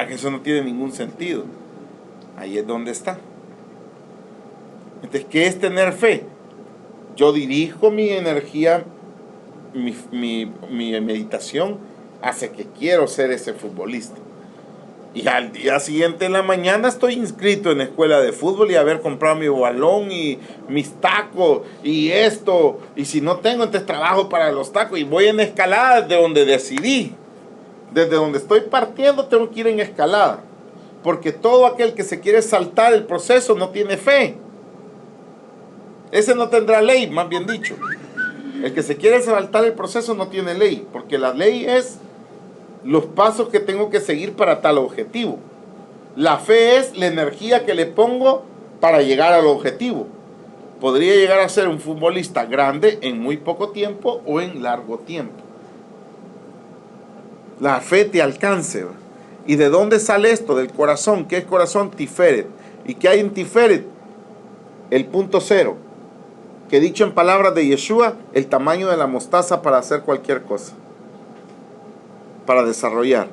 Que eso no tiene ningún sentido. Ahí es donde está. Entonces, ¿qué es tener fe? Yo dirijo mi energía, mi meditación hacia que quiero ser ese futbolista. Y al día siguiente en la mañana estoy inscrito en la escuela de fútbol y haber comprado mi balón y mis tacos y esto. Y si no tengo, entonces trabajo para los tacos y voy en escalada desde donde decidí. Desde donde estoy partiendo tengo que ir en escalada. Porque todo aquel que se quiere saltar el proceso no tiene fe. Ese no tendrá ley, más bien dicho. El que se quiere saltar el proceso no tiene ley. Porque la ley es los pasos que tengo que seguir para tal objetivo. La fe es la energía que le pongo para llegar al objetivo. Podría llegar a ser un futbolista grande en muy poco tiempo o en largo tiempo. La fe te alcance. ¿Y de dónde sale esto? Del corazón. ¿Qué es corazón? Tiferet. ¿Y qué hay en Tiferet? El punto cero. Que dicho en palabras de Yeshua, el tamaño de la mostaza para hacer cualquier cosa. Para desarrollar.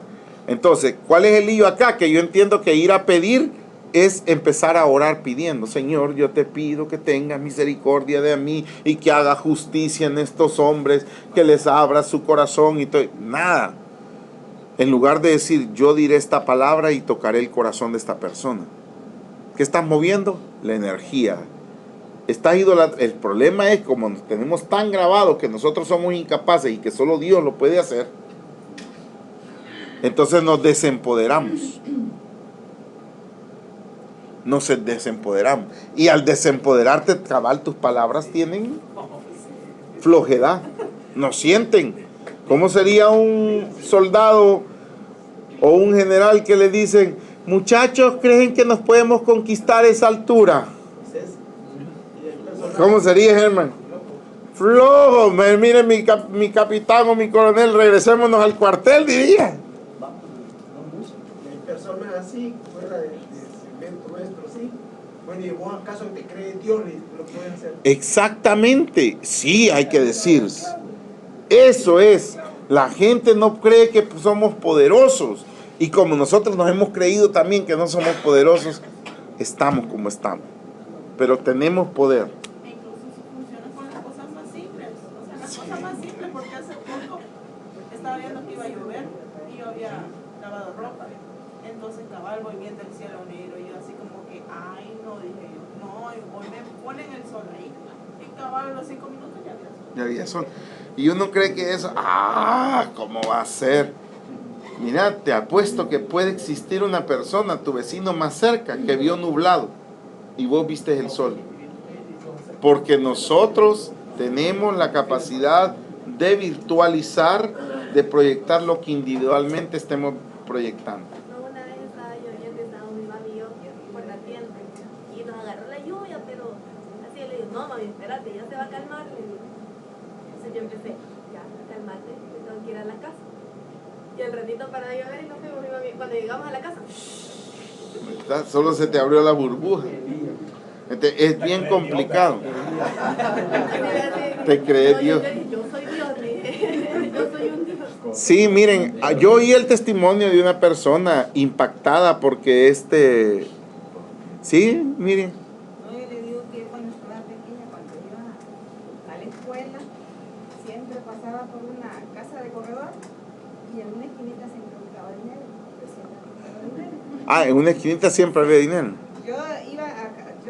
Entonces, ¿cuál es el lío acá? Que yo entiendo que ir a pedir es empezar a orar pidiendo: Señor, yo te pido que tengas misericordia de mí y que haga justicia en estos hombres, que les abra su corazón y todo. Nada. En lugar de decir, yo diré esta palabra y tocaré el corazón de esta persona. ¿Qué estás moviendo? La energía. El problema es como nos tenemos tan grabado que nosotros somos incapaces y que solo Dios lo puede hacer. Entonces nos desempoderamos. Nos desempoderamos. Y al desempoderarte, cabal, tus palabras tienen flojedad. Nos sienten. ¿Cómo sería un soldado o un general que le dicen, muchachos, creen que nos podemos conquistar esa altura? ¿Cómo sería, Germán? Flojo. Mire, mi capitán o mi coronel, regresémonos al cuartel, diría. Hay personas así, fuera del segmento nuestro, sí. Bueno, ¿y vos acaso te crees Dios y lo pueden hacer? Exactamente. Sí, hay que decir. Eso es. La gente no cree que somos poderosos. Y como nosotros nos hemos creído también que no somos poderosos, estamos como estamos. Pero tenemos poder. E incluso eso funciona con las cosas más simples. O sea, las cosas más simples, porque hace poco estaba viendo que iba a llover y yo había lavado ropa. Entonces cabal voy viendo el cielo negro y yo así como que, ay no, dije yo, no, hoy me ponen el sol ahí. Y cabal a los 5 minutos ya había sol. Ya había sol. Y uno cree que eso, ¿cómo va a ser? Mira, te apuesto que puede existir una persona, tu vecino más cerca, que vio nublado y vos viste el sol. Porque nosotros tenemos la capacidad de virtualizar, de proyectar lo que individualmente estemos proyectando. Una vez estaba lloviendo y estaba mi mami y yo por la tienda y nos agarró la lluvia, pero así le digo, no mami, espérate, ya se va a calmar, le digo. Entonces yo empecé, ya, calmate, tengo que ir a la casa. Y al ratito para de llover y nos fuimos, mi mami, cuando llegamos a la casa, Solo se te abrió la burbuja. Es bien complicado. ¿Te crees Dios? Yo soy Dios, dije. Yo soy un Dios. Sí, miren, yo oí el testimonio de una persona impactada porque sí, miren. No, yo le digo que cuando estaba pequeña, cuando iba a la escuela, siempre pasaba por una casa de corredor y en una esquinita siempre buscaba dinero. Yo siempre buscaba dinero. En una esquinita siempre había dinero. Yo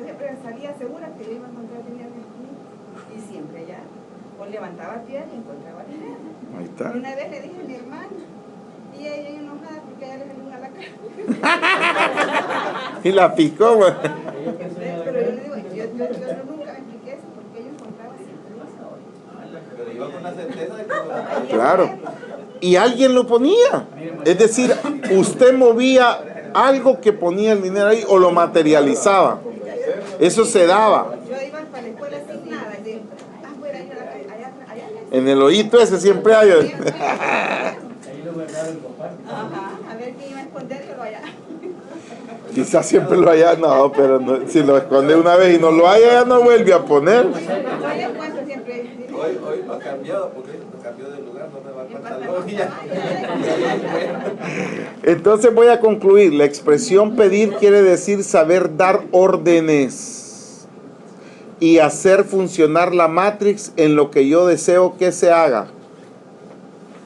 siempre salía segura que yo iba a encontrar dinero en la esquinita. Y siempre allá, o levantaba piedra y encontraba dinero. Ahí está. Y una vez le dije a mi hermana, y ella enojada porque ella le salió una lacra. Y la picó, güey. Pero yo le digo, yo nunca me expliqué eso porque yo encontraba siempre eso. Pero iba con la certeza de que... Claro. Y alguien lo ponía. Es decir, usted movía algo que ponía el dinero ahí o lo materializaba. Eso se daba. Yo iba para la escuela sin nada. Y de, afuera, allá. En el hoyito ese siempre hay. Ajá, a ver quién iba a esconderlo allá. Quizás siempre lo haya, no, pero no, si lo esconde una vez y no lo haya, ya no vuelve a poner. Hoy lo ha cambiado, porque lo cambió de lugar, no me va a pantalón ya. Entonces voy a concluir. La expresión pedir quiere decir saber dar órdenes y hacer funcionar la matrix en lo que yo deseo que se haga.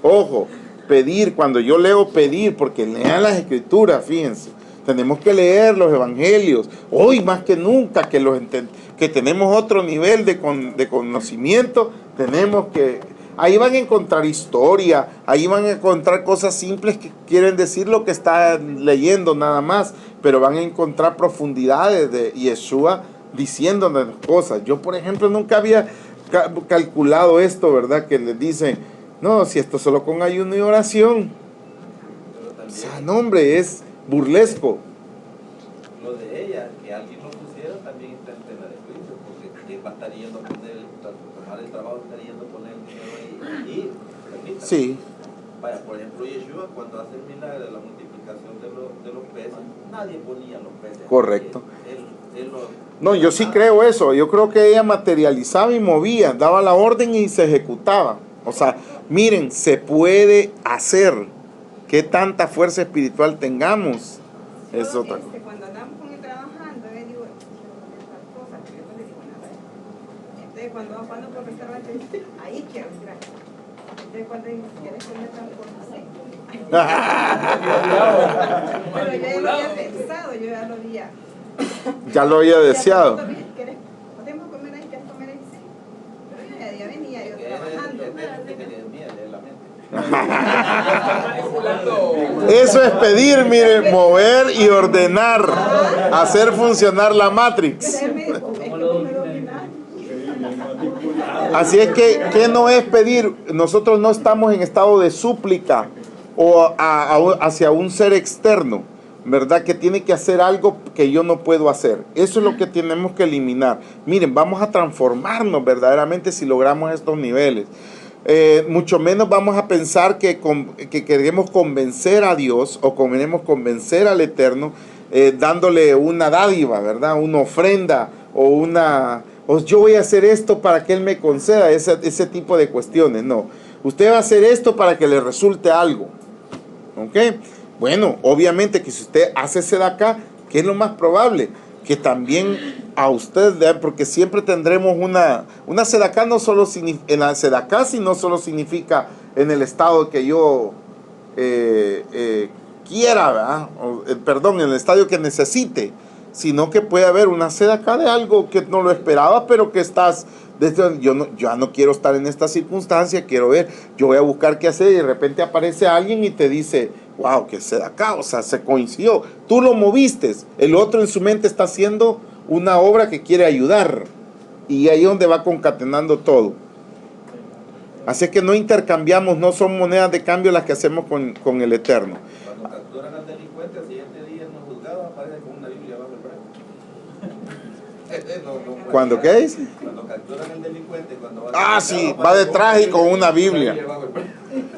Ojo, pedir, cuando yo leo pedir, porque lean las escrituras, fíjense, tenemos que leer los evangelios, hoy más que nunca que tenemos otro nivel de conocimiento, tenemos que, ahí van a encontrar historia, ahí van a encontrar cosas simples que quieren decir lo que está leyendo nada más, pero van a encontrar profundidades de Yeshua diciéndonos cosas. Yo, por ejemplo, nunca había calculado esto, ¿verdad? Que les dicen, no, si esto solo con ayuno y oración. O sea, no, hombre, es burlesco. Lo de ella, que alguien lo pusiera, también está en tela de juicio, porque va a estar yendo a poner, tomar el trabajo, estar yendo a poner el dinero ahí. Y, permítame. Sí. Vaya, por ejemplo, Yeshua, cuando hace el milagro de la multiplicación de los peces, nadie ponía los peces. Correcto. Él No, yo sí creo eso. Yo creo que ella materializaba y movía, daba la orden y se ejecutaba. O sea, miren, se puede hacer. ¿Qué tanta fuerza espiritual tengamos? Es otra cosa. Cuando andamos con él trabajando, yo digo, tal cosa, pero yo no le digo nada. Entonces, cuando vamos por restaurantes, ahí quiero entrar. Entonces, cuando quieres comer tal cosa, sí. Pero yo ya lo había pensado, yo ya lo había. Ya lo había deseado. ¿Podemos comer ahí? ¿Quieres comer ahí? Sí. Pero ya venía yo trabajando. Eso es pedir, miren, mover y ordenar, hacer funcionar la Matrix. Así es que, ¿qué no es pedir? Nosotros no estamos en estado de súplica o hacia un ser externo, ¿verdad? Que tiene que hacer algo que yo no puedo hacer. Eso es lo que tenemos que eliminar. Miren, vamos a transformarnos verdaderamente si logramos estos niveles. Mucho menos vamos a pensar que queremos convencer a Dios o queremos convencer al Eterno dándole una dádiva, ¿verdad? Una ofrenda o yo voy a hacer esto para que Él me conceda ese tipo de cuestiones. No, usted va a hacer esto para que le resulte algo. ¿Ok? Bueno, obviamente que si usted hace sedacá, ¿qué es lo más probable? Que también a usted, porque siempre tendremos una sedacá, no solo en la sedacá, sino solo significa en el estado que yo quiera, ¿verdad? En el estadio que necesite, sino que puede haber una sedacá de algo que no lo esperaba, pero que estás, yo no quiero estar en esta circunstancia, quiero ver, yo voy a buscar qué hacer y de repente aparece alguien y te dice, wow, que sedacá, o sea, se coincidió, tú lo moviste, el otro en su mente está haciendo una obra que quiere ayudar y ahí es donde va concatenando todo. Así que no intercambiamos, no son monedas de cambio las que hacemos con el Eterno. Cuando capturan al delincuente, al siguiente día en los juzgados aparece con una Biblia bajo el brazo. ¿Cuándo qué dice? Cuando capturan al delincuente, cuando va sí, va detrás y con una Biblia.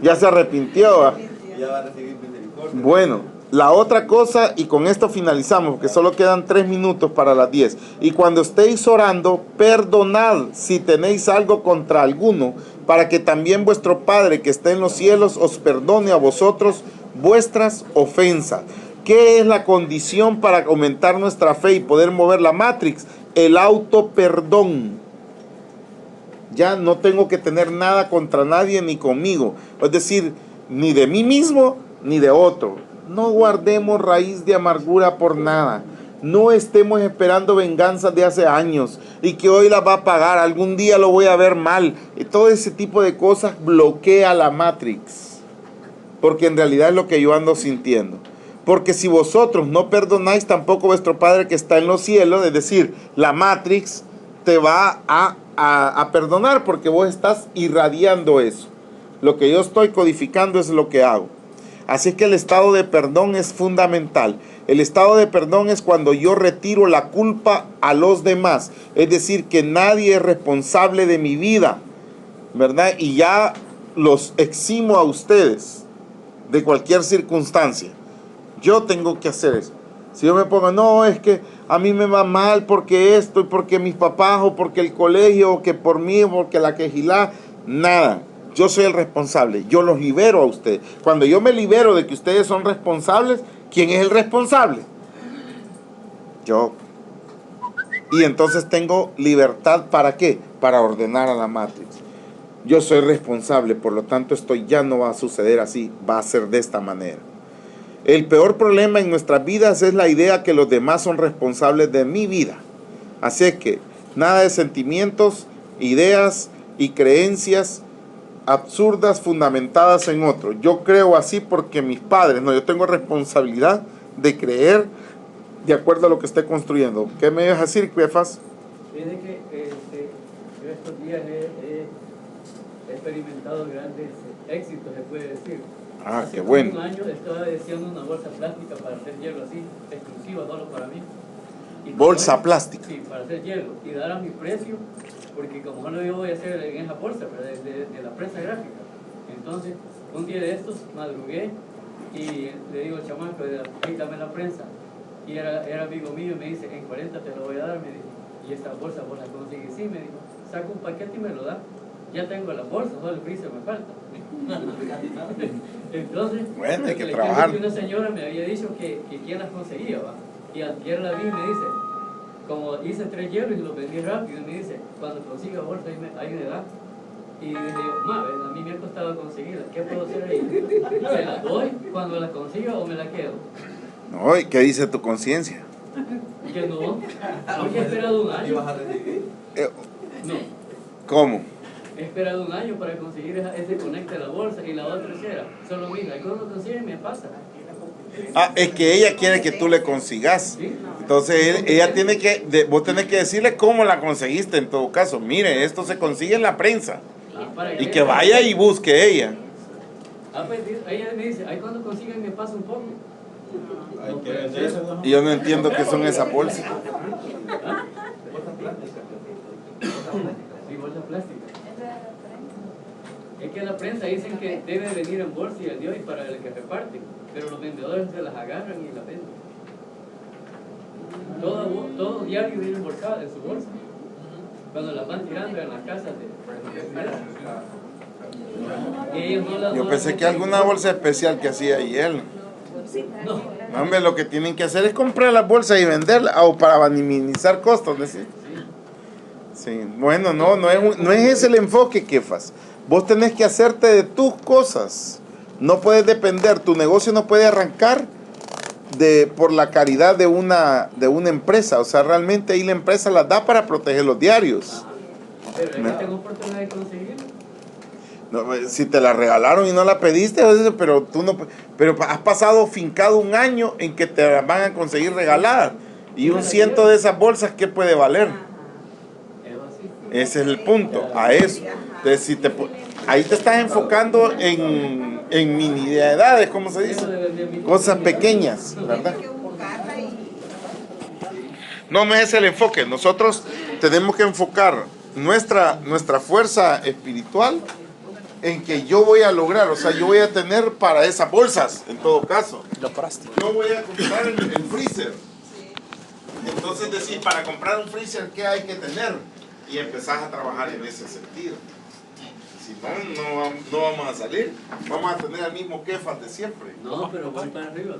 Ya se arrepintió. Ya va a recibir misericordia. Bueno, la otra cosa, y con esto finalizamos, porque solo quedan 3 minutos para las 10. Y cuando estéis orando, perdonad si tenéis algo contra alguno, para que también vuestro Padre que está en los cielos os perdone a vosotros vuestras ofensas. ¿Qué es la condición para aumentar nuestra fe y poder mover la Matrix? El autoperdón. Ya no tengo que tener nada contra nadie ni conmigo. Es decir, ni de mí mismo ni de otro. No guardemos raíz de amargura por nada. No estemos esperando venganzas de hace años y que hoy las va a pagar, algún día lo voy a ver mal. Y todo ese tipo de cosas bloquea la Matrix. Porque en realidad es lo que yo ando sintiendo. Porque si vosotros no perdonáis, tampoco vuestro Padre que está en los cielos, es decir, la Matrix te va a perdonar porque vos estás irradiando eso. Lo que yo estoy codificando es lo que hago. Así que el estado de perdón es fundamental. El estado de perdón es cuando yo retiro la culpa a los demás. Es decir, que nadie es responsable de mi vida, ¿verdad? Y ya los eximo a ustedes de cualquier circunstancia. Yo tengo que hacer eso. Si yo me pongo, no, es que a mí me va mal porque esto, y porque mis papás, o porque el colegio, o que por mí, o porque la quejilá, nada. Yo soy el responsable, yo los libero a ustedes. Cuando yo me libero de que ustedes son responsables, ¿quién es el responsable? Yo. Y entonces tengo libertad, ¿para qué? Para ordenar a la Matrix. Yo soy responsable, por lo tanto esto ya no va a suceder así, va a ser de esta manera. El peor problema en nuestras vidas es la idea que los demás son responsables de mi vida. Así es que nada de sentimientos, ideas y creencias absurdas fundamentadas en otro. Yo creo así porque mis padres, no, yo tengo responsabilidad de creer de acuerdo a lo que esté construyendo. ¿Qué me ibas a decir, Cuefas? Es de que yo estos días he experimentado grandes éxitos, se puede decir. Ah, Hace qué como bueno. un año estaba deseando una bolsa plástica para hacer hielo así, exclusiva solo para mí. Y Bolsa como- plástica. Sí, para hacer hielo. Y dar a mi precio, porque como no lo voy a hacer en esa bolsa, pero de la prensa gráfica. Entonces, un día de estos madrugué y le digo al chamaco, ahí dame la prensa. Y era amigo mío y me dice, en 40 te lo voy a dar, me dijo. Y esta bolsa vos la consigues, sí, me dijo. Saco un paquete y me lo da. Ya tengo la bolsa, solo el freezer me falta. Entonces, Bueno, hay que le trabajar. cuento que una señora me había dicho que quién las conseguía, ¿va? Y ayer la vi y me dice, como hice 3 hielos y los vendí rápido, y me dice, cuando consiga bolsa ahí me da. Y dije yo, ma, a mí me ha costado conseguirla, ¿qué puedo hacer ahí? ¿Se la doy cuando la consiga o me la quedo? No, ¿y qué dice tu conciencia? Que no, porque he esperado un ¿Y año. vas a recibir? No, ¿Cómo? he esperado un año para conseguir ese conecte a la bolsa y la otra era, solo mira, y cuando lo consigue me pasa. Ah, es que ella quiere que tú le consigas. ¿Sí? Entonces ella tiene que, vos tenés que decirle cómo la conseguiste en todo caso. Mire, esto se consigue en la prensa. Para Y que vaya y busque ella. Ah, pues ella me dice, ahí cuando consigan me pasa un poco. Hay No que puede vender ser. eso, ¿no? Y yo no entiendo qué son esas bolsas. ¿Ah? Bolsa plástica. Sí, bolsa plástica. Esa es la prensa. Es que la prensa dicen que debe venir en bolsa y el de hoy para el que reparten, pero los vendedores se las agarran y las venden. Todo diario viene embolsado en su bolsa. Cuando las van tirando en las casas de y ellos no las Yo no pensé las que alguna bolsa especial que hacía él. No, No, hombre, lo que tienen que hacer es comprar las bolsas y venderlas o para minimizar costos, ¿no? Sí. Sí, bueno, no es ese el enfoque, Kefas. Vos tenés que hacerte de tus cosas. No puedes depender, tu negocio no puede arrancar por la caridad de una empresa. O sea, realmente ahí la empresa las da para proteger los diarios. pero es que tengo oportunidad de conseguirlo. No, si te la regalaron y no la pediste, pero tú no, pero has pasado fincado un año en que te la van a conseguir regalada. Y un ciento de esas bolsas, ¿qué puede valer? Es así. Ese es el punto, a eso. Entonces, ahí te estás enfocando en miniedades, ¿cómo se dice? Eso de vender mi- Cosas pequeñas, ¿verdad? Hay que buscarla y No, no es el enfoque. Nosotros tenemos que enfocar nuestra fuerza espiritual en que yo voy a lograr, o sea, yo voy a tener para esas bolsas, en todo caso. Yo voy a comprar el freezer. Entonces decir, para comprar un freezer, ¿qué hay que tener? Y empezás a trabajar en ese sentido. Si no vamos a salir, vamos a tener el mismo Kefas de siempre. No, pero voy para arriba.